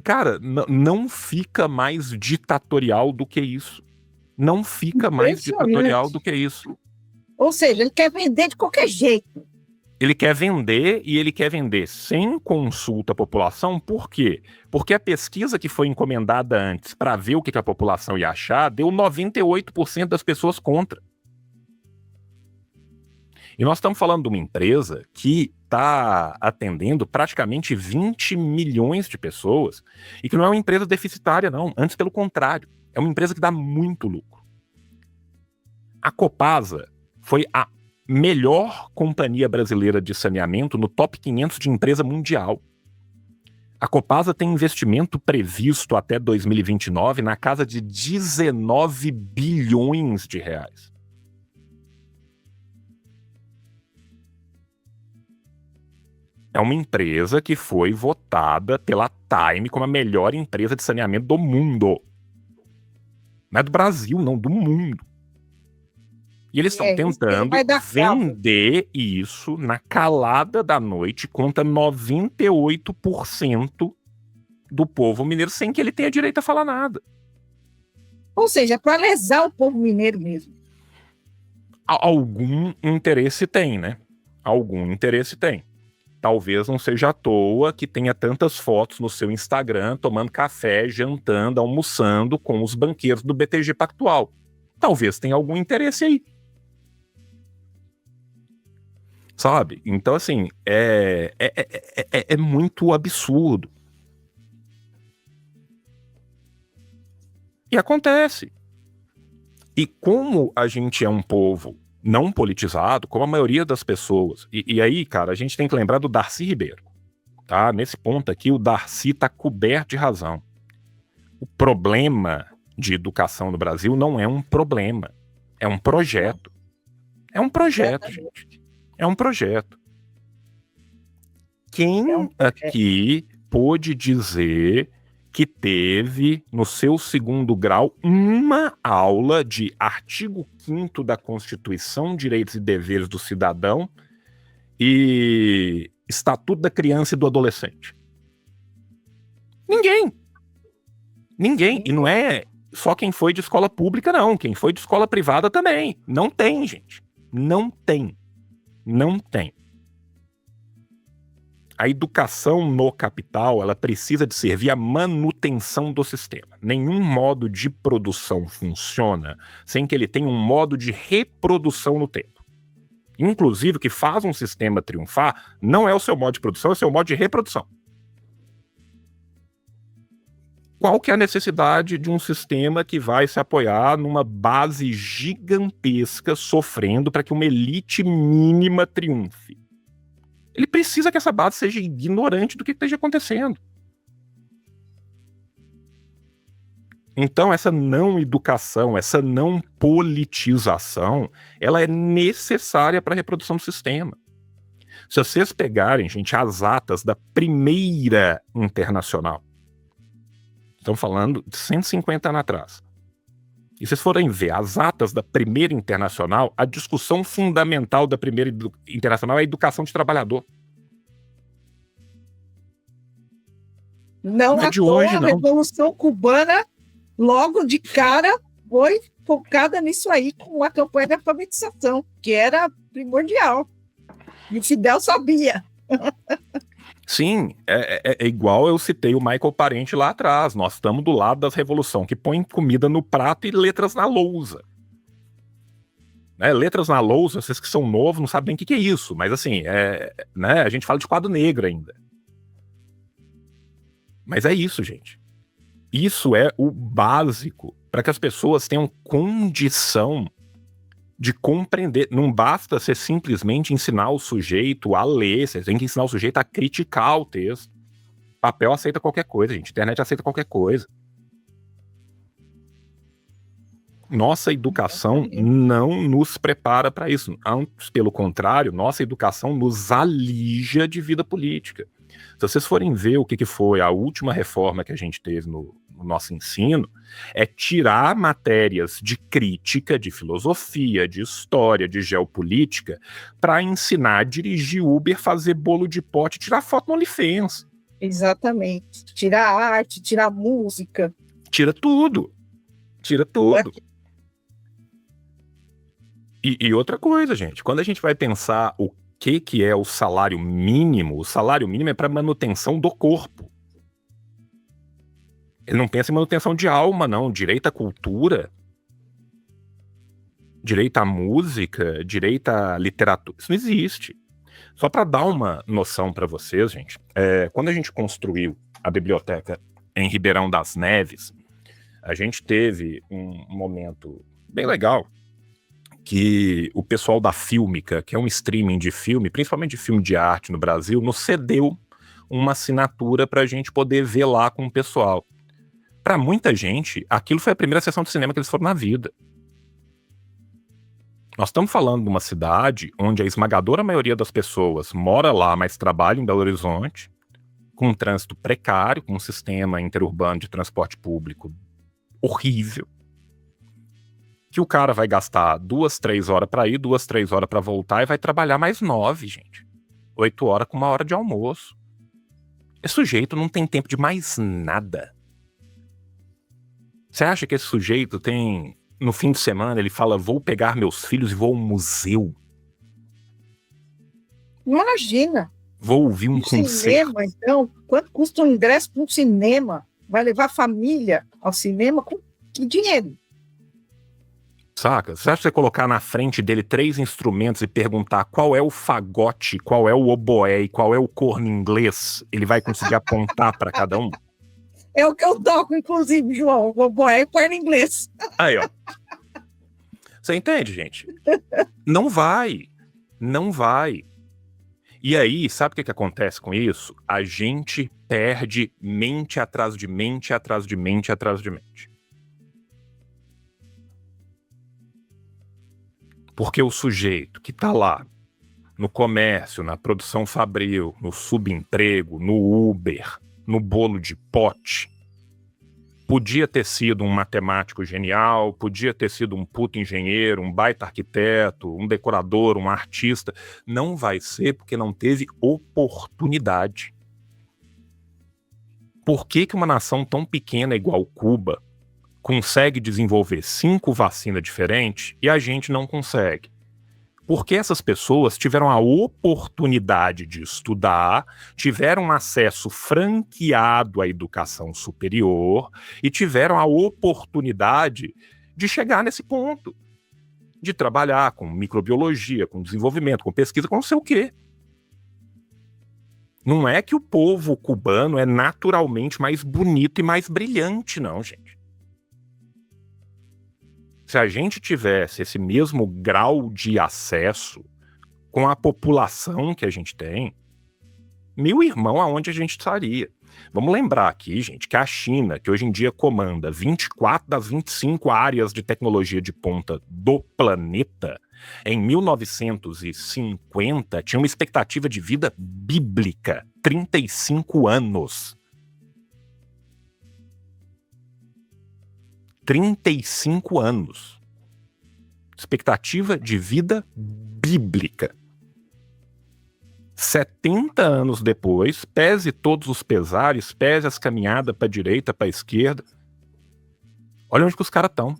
Cara, não fica mais ditatorial do que isso. Não fica mais ditatorial do que isso. Ou seja, ele quer vender de qualquer jeito. Ele quer vender e ele quer vender sem consulta à população. Por quê? Porque a pesquisa que foi encomendada antes para ver o que a população ia achar deu 98% das pessoas contra. E nós estamos falando de uma empresa que está atendendo praticamente 20 milhões de pessoas e que não é uma empresa deficitária, não. Antes, pelo contrário, é uma empresa que dá muito lucro. A Copasa foi a melhor companhia brasileira de saneamento no top 500 de empresa mundial. A Copasa tem investimento previsto até 2029 na casa de 19 bilhões de reais. É uma empresa que foi votada pela Time como a melhor empresa de saneamento do mundo. Não é do Brasil, não, do mundo. E eles estão tentando vender isso na calada da noite contra 98% do povo mineiro, sem que ele tenha direito a falar nada. Ou seja, é para lesar o povo mineiro mesmo. Algum interesse tem, né? Algum interesse tem. Talvez não seja à toa que tenha tantas fotos no seu Instagram tomando café, jantando, almoçando com os banqueiros do BTG Pactual. Talvez tenha algum interesse aí. Sabe? Então, assim, é muito absurdo. E acontece. E como a gente é um povo não politizado, como a maioria das pessoas, e aí, cara, a gente tem que lembrar do Darcy Ribeiro, tá? Nesse ponto aqui, o Darcy tá coberto de razão. O problema de educação no Brasil não é um problema, é um projeto. É um projeto, gente. É um projeto. Quem aqui pôde dizer que teve, no seu segundo grau, uma aula de artigo 5º da Constituição, Direitos e Deveres do Cidadão e Estatuto da Criança e do Adolescente? Ninguém. Ninguém. E não é só quem foi de escola pública, não. Quem foi de escola privada também. Não tem, gente. Não tem. Não tem. A educação no capital, ela precisa de servir à manutenção do sistema. Nenhum modo de produção funciona sem que ele tenha um modo de reprodução no tempo. Inclusive, o que faz um sistema triunfar não é o seu modo de produção, é o seu modo de reprodução. Qual que é a necessidade de um sistema que vai se apoiar numa base gigantesca sofrendo para que uma elite mínima triunfe? Ele precisa que essa base seja ignorante do que esteja acontecendo. Então, essa não educação, essa não politização, ela é necessária para a reprodução do sistema. Se vocês pegarem, gente, as atas da primeira internacional, estamos falando de 150 anos atrás, e vocês forem ver as atas da primeira internacional, a discussão fundamental da primeira internacional é a educação de trabalhador. Não é de hoje, não. A Revolução Cubana, logo de cara, foi focada nisso aí, com a campanha de alfabetização, que era primordial. E o Fidel sabia. Sim, é igual eu citei o Michael Parente lá atrás. Nós estamos do lado das revoluções que põem comida no prato e letras na lousa. Né? Letras na lousa, vocês que são novos não sabem o que é isso, mas assim, né? A gente fala de quadro negro ainda. Mas é isso, gente. Isso é o básico para que as pessoas tenham condição de compreender. Não basta você simplesmente ensinar o sujeito a ler, você tem que ensinar o sujeito a criticar o texto. Papel aceita qualquer coisa, gente. Internet aceita qualquer coisa. Nossa educação não nos prepara para isso. Antes, pelo contrário, nossa educação nos alija de vida política. Se vocês forem ver o que foi a última reforma que a gente teve no nosso ensino, é tirar matérias de crítica, de filosofia, de história, de geopolítica, para ensinar a dirigir Uber, fazer bolo de pote, tirar foto no OnlyFans. Exatamente. Tirar arte, tirar música. Tira tudo. Tira tudo. E outra coisa, gente, quando a gente vai pensar o que é o salário mínimo é para manutenção do corpo. Ele não pensa em manutenção de alma, não. Direito à cultura, direito à música, direito à literatura. Isso não existe. Só para dar uma noção para vocês, gente, quando a gente construiu a biblioteca em Ribeirão das Neves, a gente teve um momento bem legal, que o pessoal da Fílmica, que é um streaming de filme, principalmente de filme de arte no Brasil, nos cedeu uma assinatura para a gente poder ver lá com o pessoal. Para muita gente, aquilo foi a primeira sessão de cinema que eles foram na vida. Nós estamos falando de uma cidade onde a esmagadora maioria das pessoas mora lá, mas trabalha em Belo Horizonte, com um trânsito precário, com um sistema interurbano de transporte público horrível, que o cara vai gastar 2, 3 horas para ir, 2, 3 horas para voltar e vai trabalhar mais 9, gente. 8 horas com 1 hora de almoço. Esse sujeito não tem tempo de mais nada. Você acha que esse sujeito tem... No fim de semana ele fala, vou pegar meus filhos e vou ao museu? Imagina. Vou ouvir um concerto. Cinema, então, quanto custa um ingresso para um cinema? Vai levar a família ao cinema com que dinheiro? Saca? Você acha que você colocar na frente dele 3 instrumentos e perguntar qual é o fagote, qual é o oboé e qual é o corno inglês, ele vai conseguir apontar para cada um? É o que eu toco, inclusive, João. O oboé e o corno inglês. Aí, ó. Você entende, gente? Não vai. Não vai. E aí, sabe o que acontece com isso? A gente perde mente atrás de mente, atrás de mente, atrás de mente. Porque o sujeito que está lá, no comércio, na produção fabril, no subemprego, no Uber, no bolo de pote, podia ter sido um matemático genial, podia ter sido um puto engenheiro, um baita arquiteto, um decorador, um artista. Não vai ser porque não teve oportunidade. Por que uma nação tão pequena igual Cuba consegue desenvolver 5 vacinas diferentes e a gente não consegue? Porque essas pessoas tiveram a oportunidade de estudar, tiveram acesso franqueado à educação superior e tiveram a oportunidade de chegar nesse ponto, de trabalhar com microbiologia, com desenvolvimento, com pesquisa, com não sei o quê. Não é que o povo cubano é naturalmente mais bonito e mais brilhante, não, gente. Se a gente tivesse esse mesmo grau de acesso com a população que a gente tem, meu irmão, aonde a gente estaria? Vamos lembrar aqui, gente, que a China, que hoje em dia comanda 24 das 25 áreas de tecnologia de ponta do planeta, em 1950 tinha uma expectativa de vida bíblica, 35 anos. 35 anos. Expectativa de vida bíblica. 70 anos depois, pese todos os pesares, pese as caminhadas para a direita, para a esquerda, olha onde que os caras estão.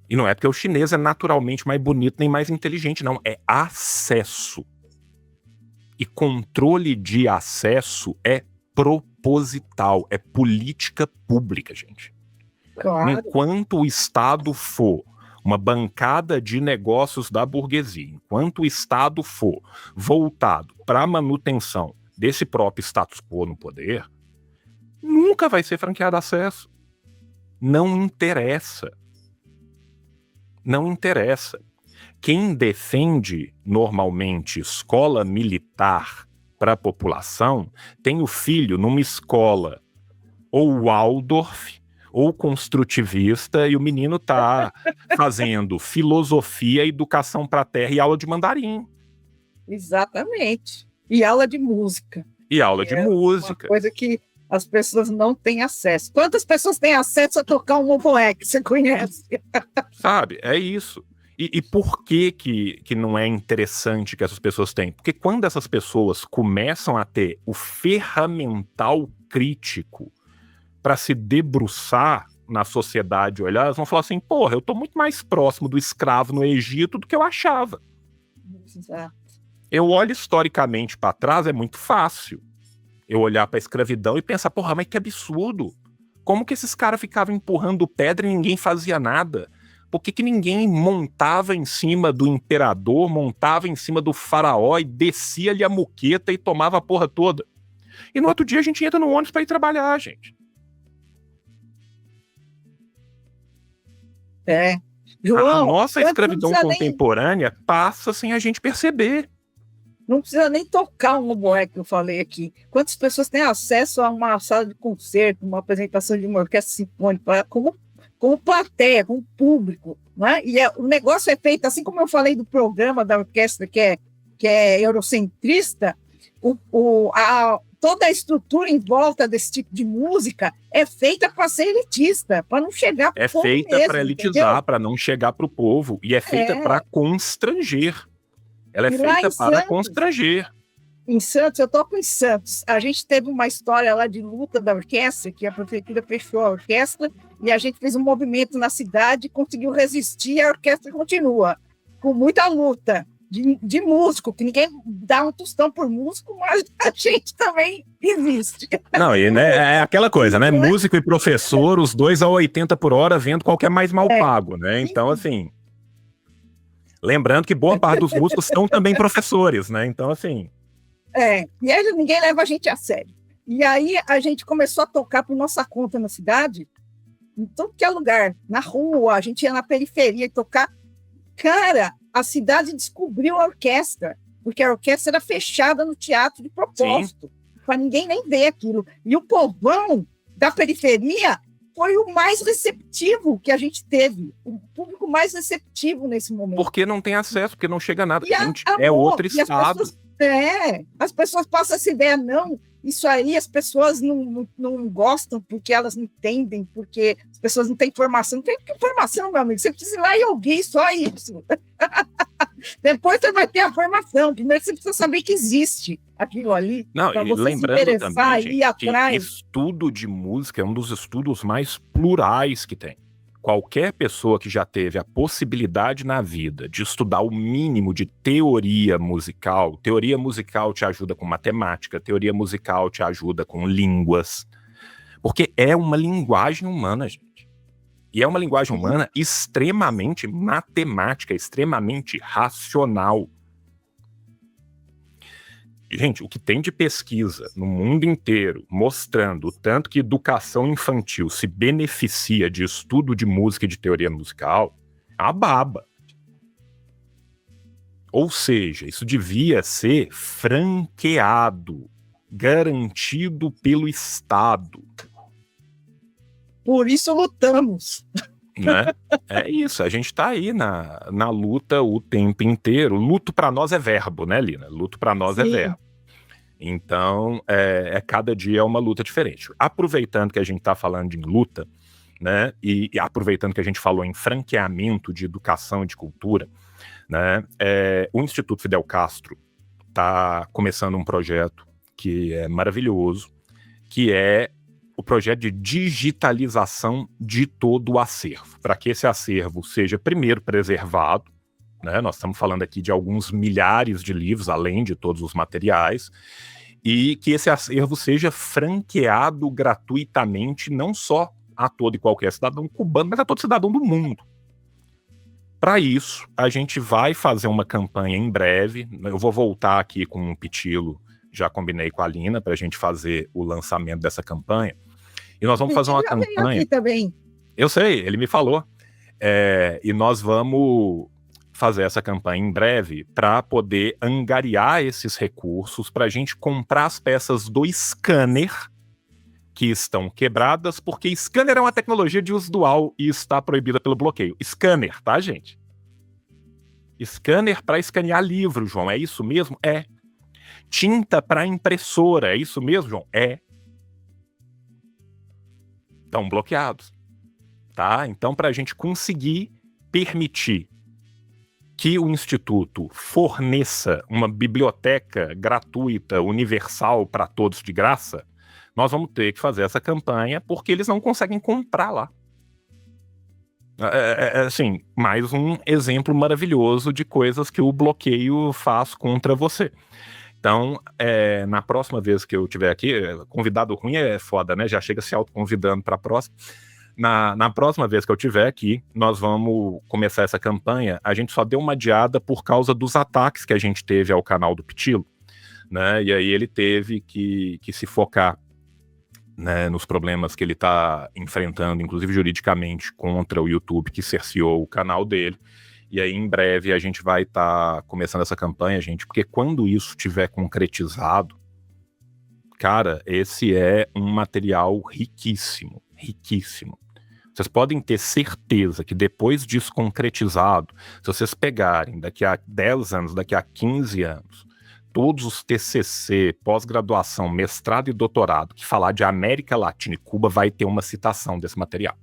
E não é porque o chinês é naturalmente mais bonito nem mais inteligente, não. É acesso. E controle de acesso é proposital, é política pública, gente. Claro. Enquanto o Estado for uma bancada de negócios da burguesia, enquanto o Estado for voltado para a manutenção desse próprio status quo no poder, nunca vai ser franqueado acesso. Não interessa. Não interessa. Quem defende normalmente escola militar para a população tem o filho numa escola ou Waldorf ou construtivista e o menino tá fazendo filosofia, educação para a terra e aula de mandarim. Exatamente. E aula de música. E aula de música. Uma coisa que as pessoas não têm acesso. Quantas pessoas têm acesso a tocar um oboé que você conhece? Sabe, é isso. E por que não é interessante que essas pessoas têm? Porque quando essas pessoas começam a ter o ferramental crítico para se debruçar na sociedade, olhar, elas vão falar assim, porra, eu tô muito mais próximo do escravo no Egito do que eu achava. Exato. Eu olho historicamente para trás, é muito fácil eu olhar para a escravidão e pensar, porra, mas que absurdo. Como que esses caras ficavam empurrando pedra e ninguém fazia nada? Por que ninguém montava em cima do imperador, montava em cima do faraó e descia-lhe a muqueta e tomava a porra toda? E no outro dia a gente entra no ônibus para ir trabalhar, gente. João, a nossa escravidão contemporânea passa sem a gente perceber. Não precisa nem tocar um oboé que eu falei aqui. Quantas pessoas têm acesso a uma sala de concerto, uma apresentação de uma orquestra sinfônica, como plateia, como público, né? E o negócio é feito, assim como eu falei do programa da orquestra que é eurocentrista, toda a estrutura em volta desse tipo de música é feita para ser elitista, para não chegar para o povo mesmo. É feita para elitizar, para não chegar para o povo, e é feita para constranger. Ela é feita para constranger. Em Santos, eu toco em Santos. A gente teve uma história lá de luta da orquestra, que a prefeitura fechou a orquestra, e a gente fez um movimento na cidade, conseguiu resistir, e a orquestra continua, com muita luta de músico, que ninguém dá um tostão por músico, mas a gente também existe. Não, e né, é aquela coisa, né? Músico e professor, os dois a 80 por hora, vendo qual que é mais mal pago, né? Então, assim... Lembrando que boa parte dos músicos são também professores, né? Então, assim... E aí ninguém leva a gente a sério. E aí a gente começou a tocar por nossa conta na cidade, em todo que é lugar, na rua, a gente ia na periferia tocar. Cara, a cidade descobriu a orquestra, porque a orquestra era fechada no teatro de propósito, para ninguém nem ver aquilo. E o povão da periferia foi o mais receptivo que a gente teve, o público mais receptivo nesse momento. Porque não tem acesso, porque não chega nada. Gente, é outro estado. As pessoas passam essa ideia, não, isso aí as pessoas não gostam porque elas não entendem, porque as pessoas não têm informação. Não tem informação, meu amigo, você precisa ir lá e ouvir só isso. Depois você vai ter a formação, primeiro você precisa saber que existe aquilo ali. Não, e lembrando também, gente, que estudo de música é um dos estudos mais plurais que tem. qualquer pessoa que já teve a possibilidade na vida de estudar o mínimo de teoria musical te ajuda com matemática, teoria musical te ajuda com línguas, porque é uma linguagem humana, gente. E é uma linguagem humana extremamente matemática, extremamente racional. Gente, o que tem de pesquisa no mundo inteiro mostrando o tanto que educação infantil se beneficia de estudo de música e de teoria musical, é uma baba. Ou seja, isso devia ser franqueado, garantido pelo Estado. Por isso lutamos. Né? É isso, a gente tá aí na luta o tempo inteiro. Luto pra nós é verbo, né, Lina? Luto pra nós é verbo. Então, cada dia é uma luta diferente. Aproveitando que a gente tá falando de luta, né, e aproveitando que a gente falou em franqueamento de educação e de cultura, né, o Instituto Fidel Castro tá começando um projeto que é maravilhoso, que é o projeto de digitalização de todo o acervo, para que esse acervo seja primeiro preservado, né? Nós estamos falando aqui de alguns milhares de livros, além de todos os materiais, e que esse acervo seja franqueado gratuitamente, não só a todo e qualquer cidadão cubano, mas a todo cidadão do mundo. Para isso, a gente vai fazer uma campanha em breve. Eu vou voltar aqui com um pitilo, já combinei com a Lina para a gente fazer o lançamento dessa campanha. E nós vamos fazer uma campanha. Aqui também. Eu sei, ele me falou. E nós vamos fazer essa campanha em breve para poder angariar esses recursos para a gente comprar as peças do scanner que estão quebradas, porque scanner é uma tecnologia de uso dual e está proibida pelo bloqueio. Scanner, tá, gente? Scanner para escanear livro, João, é isso mesmo? É. Tinta para impressora, é isso mesmo, João? É. Estão bloqueados, tá? Então, para a gente conseguir permitir que o Instituto forneça uma biblioteca gratuita, universal para todos de graça, nós vamos ter que fazer essa campanha porque eles não conseguem comprar lá. Assim, mais um exemplo maravilhoso de coisas que o bloqueio faz contra você. Então, na próxima vez que eu estiver aqui, convidado ruim é foda, né? Já chega se autoconvidando para a próxima. Na próxima vez que eu estiver aqui, nós vamos começar essa campanha. A gente só deu uma adiada por causa dos ataques que a gente teve ao canal do Pitilo, né? E aí ele teve que se focar, né, nos problemas que ele está enfrentando, inclusive juridicamente, contra o YouTube, que cerceou o canal dele. E aí, em breve, a gente vai estar começando essa campanha, gente, porque quando isso tiver concretizado, cara, esse é um material riquíssimo, riquíssimo. Vocês podem ter certeza que depois disso concretizado, se vocês pegarem daqui a 10 anos, daqui a 15 anos, todos os TCC, pós-graduação, mestrado e doutorado, que falar de América Latina e Cuba, vai ter uma citação desse material.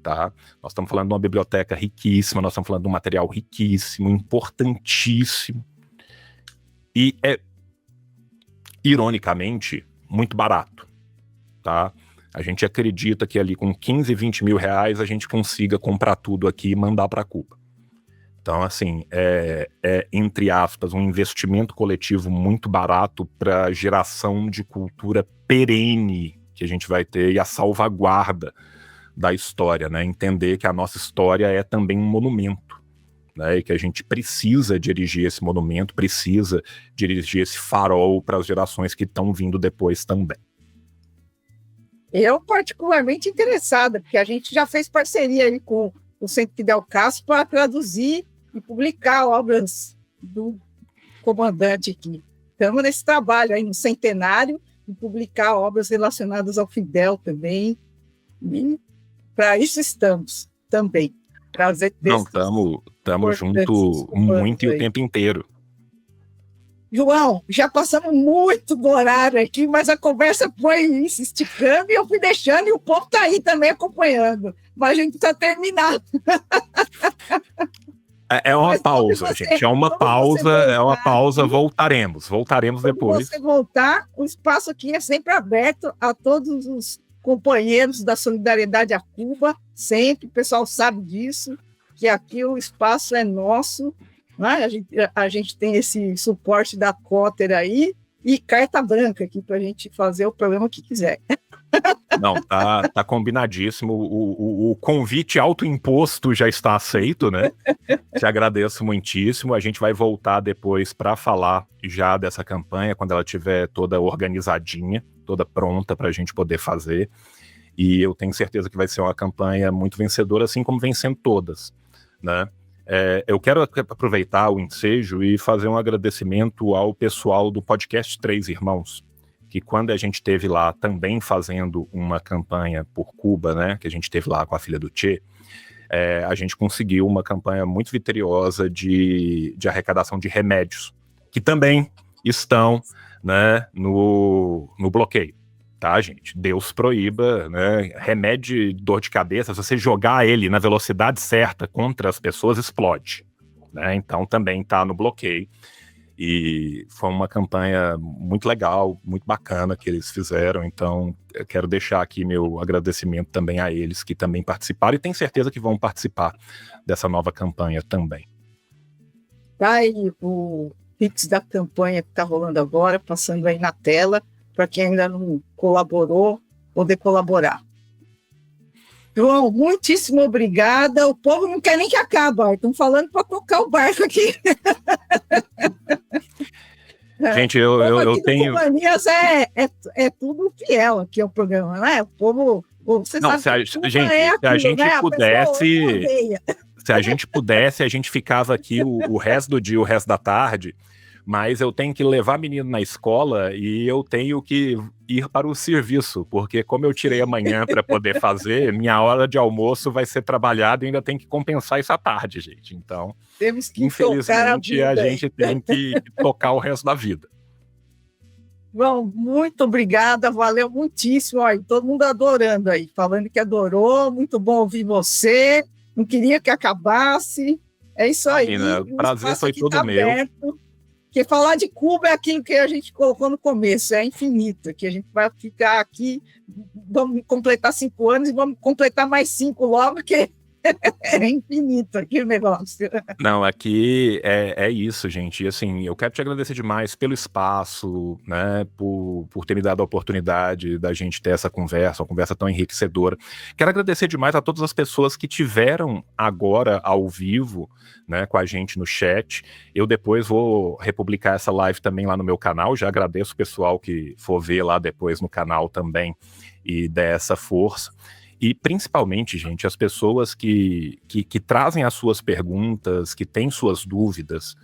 Tá? Nós estamos falando de uma biblioteca riquíssima, nós estamos falando de um material riquíssimo, importantíssimo, e é, ironicamente, muito barato, tá? A gente acredita que ali com 15, 20 mil reais a gente consiga comprar tudo aqui e mandar para Cuba. Então, assim, entre aspas, um investimento coletivo muito barato para a geração de cultura perene que a gente vai ter e a salvaguarda da história, né? Entender que a nossa história é também um monumento, né? E que a gente precisa dirigir esse monumento, precisa dirigir esse farol para as gerações que estão vindo depois também. Eu, particularmente interessada, porque a gente já fez parceria aí com o Centro Fidel Castro para traduzir e publicar obras do comandante aqui. Estamos nesse trabalho aí no centenário, de publicar obras relacionadas ao Fidel também. E para isso estamos também. Não, estamos junto muito e o tempo inteiro. João, já passamos muito do horário aqui, mas a conversa foi se esticando e eu fui deixando, e o povo está aí também acompanhando. Mas a gente precisa terminar. É uma pausa, gente. É uma pausa, voltaremos depois. Quando você voltar, o espaço aqui é sempre aberto a todos os companheiros da solidariedade a Cuba, sempre, o pessoal sabe disso, que aqui o espaço é nosso, né? A gente tem esse suporte da Cotter aí, e carta branca aqui para a gente fazer o programa que quiser. Não, tá combinadíssimo. O convite autoimposto já está aceito, né? Te agradeço muitíssimo. A gente vai voltar depois para falar já dessa campanha, quando ela estiver toda organizadinha, toda pronta para a gente poder fazer. E eu tenho certeza que vai ser uma campanha muito vencedora, assim como vem sendo todas, né? Eu quero aproveitar o ensejo e fazer um agradecimento ao pessoal do podcast Três Irmãos, que quando a gente esteve lá também fazendo uma campanha por Cuba, né, que a gente esteve lá com a filha do Che, a gente conseguiu uma campanha muito vitoriosa de arrecadação de remédios, que também estão, né, no bloqueio, tá, gente? Deus proíba, né, remédio de dor de cabeça, se você jogar ele na velocidade certa contra as pessoas, explode, né? Então também está no bloqueio. E foi uma campanha muito legal, muito bacana que eles fizeram, então eu quero deixar aqui meu agradecimento também a eles que também participaram e tenho certeza que vão participar dessa nova campanha também. Tá aí o Pix da campanha que está rolando agora, passando aí na tela, para quem ainda não colaborou, poder colaborar. João, muitíssimo obrigada. O povo não quer nem que acabe, estão falando para tocar o barco aqui. Gente, eu tenho... Companhias é tudo fiel aqui ao programa, né? O povo... Você não, sabe se a gente pudesse... Se a gente pudesse, a gente ficava aqui o resto do dia, o resto da tarde, mas eu tenho que levar menino na escola e eu tenho que ir para o serviço, porque como eu tirei amanhã para poder fazer, minha hora de almoço vai ser trabalhada e ainda tem que compensar isso à tarde, gente. Então, temos que infelizmente, a gente tem que tocar o resto da vida. João, muito obrigada, valeu muitíssimo. Olha, todo mundo adorando aí, falando que adorou, muito bom ouvir você, não queria que acabasse. É isso aí. O prazer foi todo meu. Aberto. Porque falar de Cuba é aquilo que a gente colocou no começo, é infinito, que a gente vai ficar aqui, vamos completar 5 anos e vamos completar mais 5 logo, que é infinito aqui o negócio. Não, aqui é isso, gente. E assim, eu quero te agradecer demais pelo espaço, né, por ter me dado a oportunidade da gente ter essa conversa, uma conversa tão enriquecedora. Quero agradecer demais a todas as pessoas que tiveram agora ao vivo, né, com a gente no chat. Eu depois vou republicar essa live também lá no meu canal. Já agradeço o pessoal que for ver lá depois no canal também e der essa força. E principalmente, gente, as pessoas que trazem as suas perguntas, que têm suas dúvidas,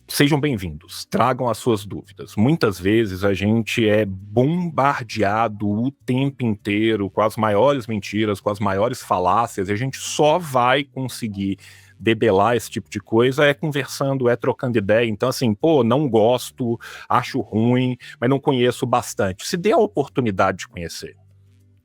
sejam bem-vindos, tragam as suas dúvidas. Muitas vezes a gente é bombardeado o tempo inteiro com as maiores mentiras, com as maiores falácias, e a gente só vai conseguir debelar esse tipo de coisa conversando, trocando ideia. Então assim, não gosto, acho ruim, mas não conheço bastante. Se dê a oportunidade de conhecer.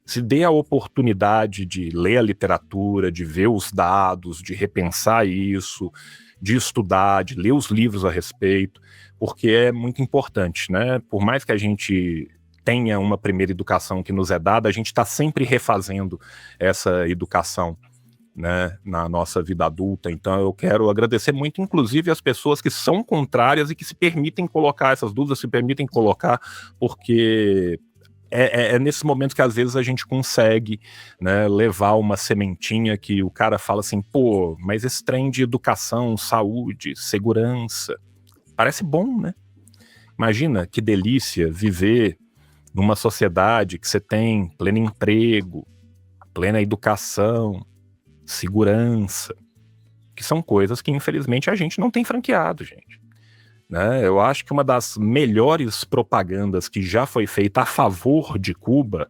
Se dê a oportunidade de ler a literatura, de ver os dados, de repensar isso, de estudar, de ler os livros a respeito, porque é muito importante, né? Por mais que a gente tenha uma primeira educação que nos é dada, a gente está sempre refazendo essa educação, né, na nossa vida adulta. Então eu quero agradecer muito, inclusive, as pessoas que são contrárias e que se permitem colocar essas dúvidas, se permitem colocar, porque... É nesse momento que às vezes a gente consegue, né, levar uma sementinha que o cara fala assim, mas esse trem de educação, saúde, segurança, parece bom, né? Imagina que delícia viver numa sociedade que você tem pleno emprego, plena educação, segurança, que são coisas que infelizmente a gente não tem franqueado, gente. Né? Eu acho que uma das melhores propagandas que já foi feita a favor de Cuba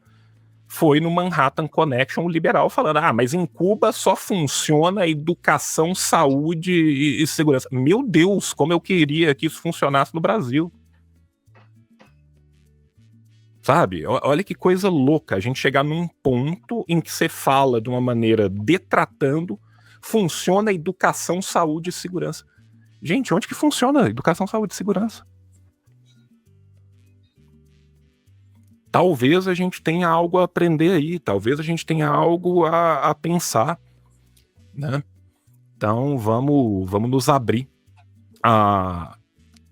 foi no Manhattan Connection liberal falando, mas em Cuba só funciona educação, saúde e segurança. Meu Deus, como eu queria que isso funcionasse no Brasil. Sabe? Olha que coisa louca, a gente chegar num ponto em que você fala de uma maneira detratando, funciona educação, saúde e segurança. Gente, onde que funciona educação, saúde e segurança? talvez a gente tenha algo a aprender aí, talvez a gente tenha algo a pensar, né? Então vamos nos abrir a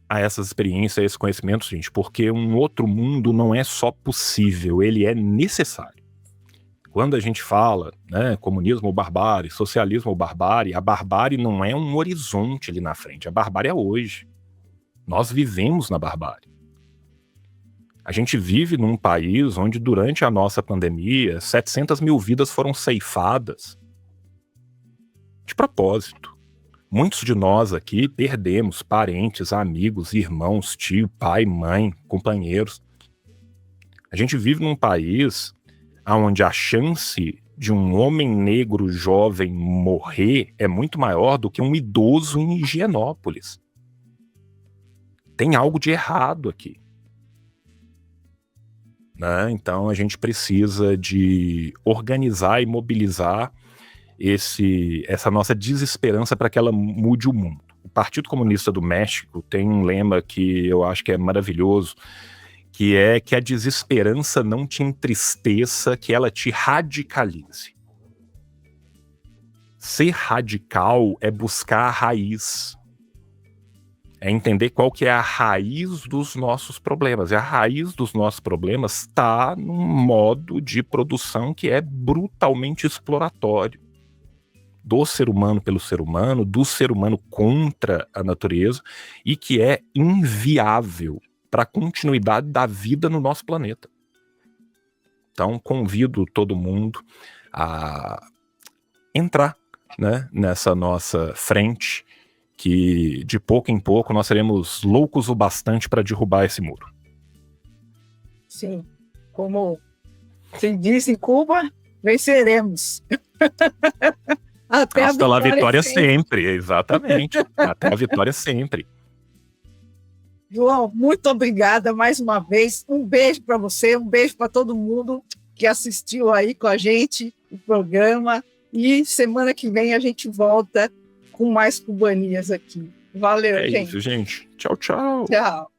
essas experiências, a esse conhecimento, gente, porque um outro mundo não é só possível, ele é necessário. Quando a gente fala, né, comunismo ou barbárie, socialismo ou barbárie, a barbárie não é um horizonte ali na frente, a barbárie é hoje. Nós vivemos na barbárie. A gente vive num país onde durante a nossa pandemia 700 mil vidas foram ceifadas de propósito. Muitos de nós aqui perdemos parentes, amigos, irmãos, tio, pai, mãe, companheiros. A gente vive num país onde a chance de um homem negro jovem morrer é muito maior do que um idoso em Higienópolis. Tem algo de errado aqui. Né? Então a gente precisa de organizar e mobilizar essa nossa desesperança para que ela mude o mundo. O Partido Comunista do México tem um lema que eu acho que é maravilhoso, que é que a desesperança não te entristeça, que ela te radicalize. Ser radical é buscar a raiz. É entender qual que é a raiz dos nossos problemas. E a raiz dos nossos problemas está num modo de produção que é brutalmente exploratório. Do ser humano pelo ser humano, do ser humano contra a natureza, e que é inviável para a continuidade da vida no nosso planeta. Então, convido todo mundo a entrar, né, nessa nossa frente, que de pouco em pouco nós seremos loucos o bastante para derrubar esse muro. Sim, como se diz em Cuba, venceremos. Até a vitória sempre, exatamente. Até a vitória sempre. João, muito obrigada mais uma vez. Um beijo para você, um beijo para todo mundo que assistiu aí com a gente o programa. E semana que vem a gente volta com mais cubanias aqui. Valeu, gente. É isso, gente. Tchau, tchau. Tchau.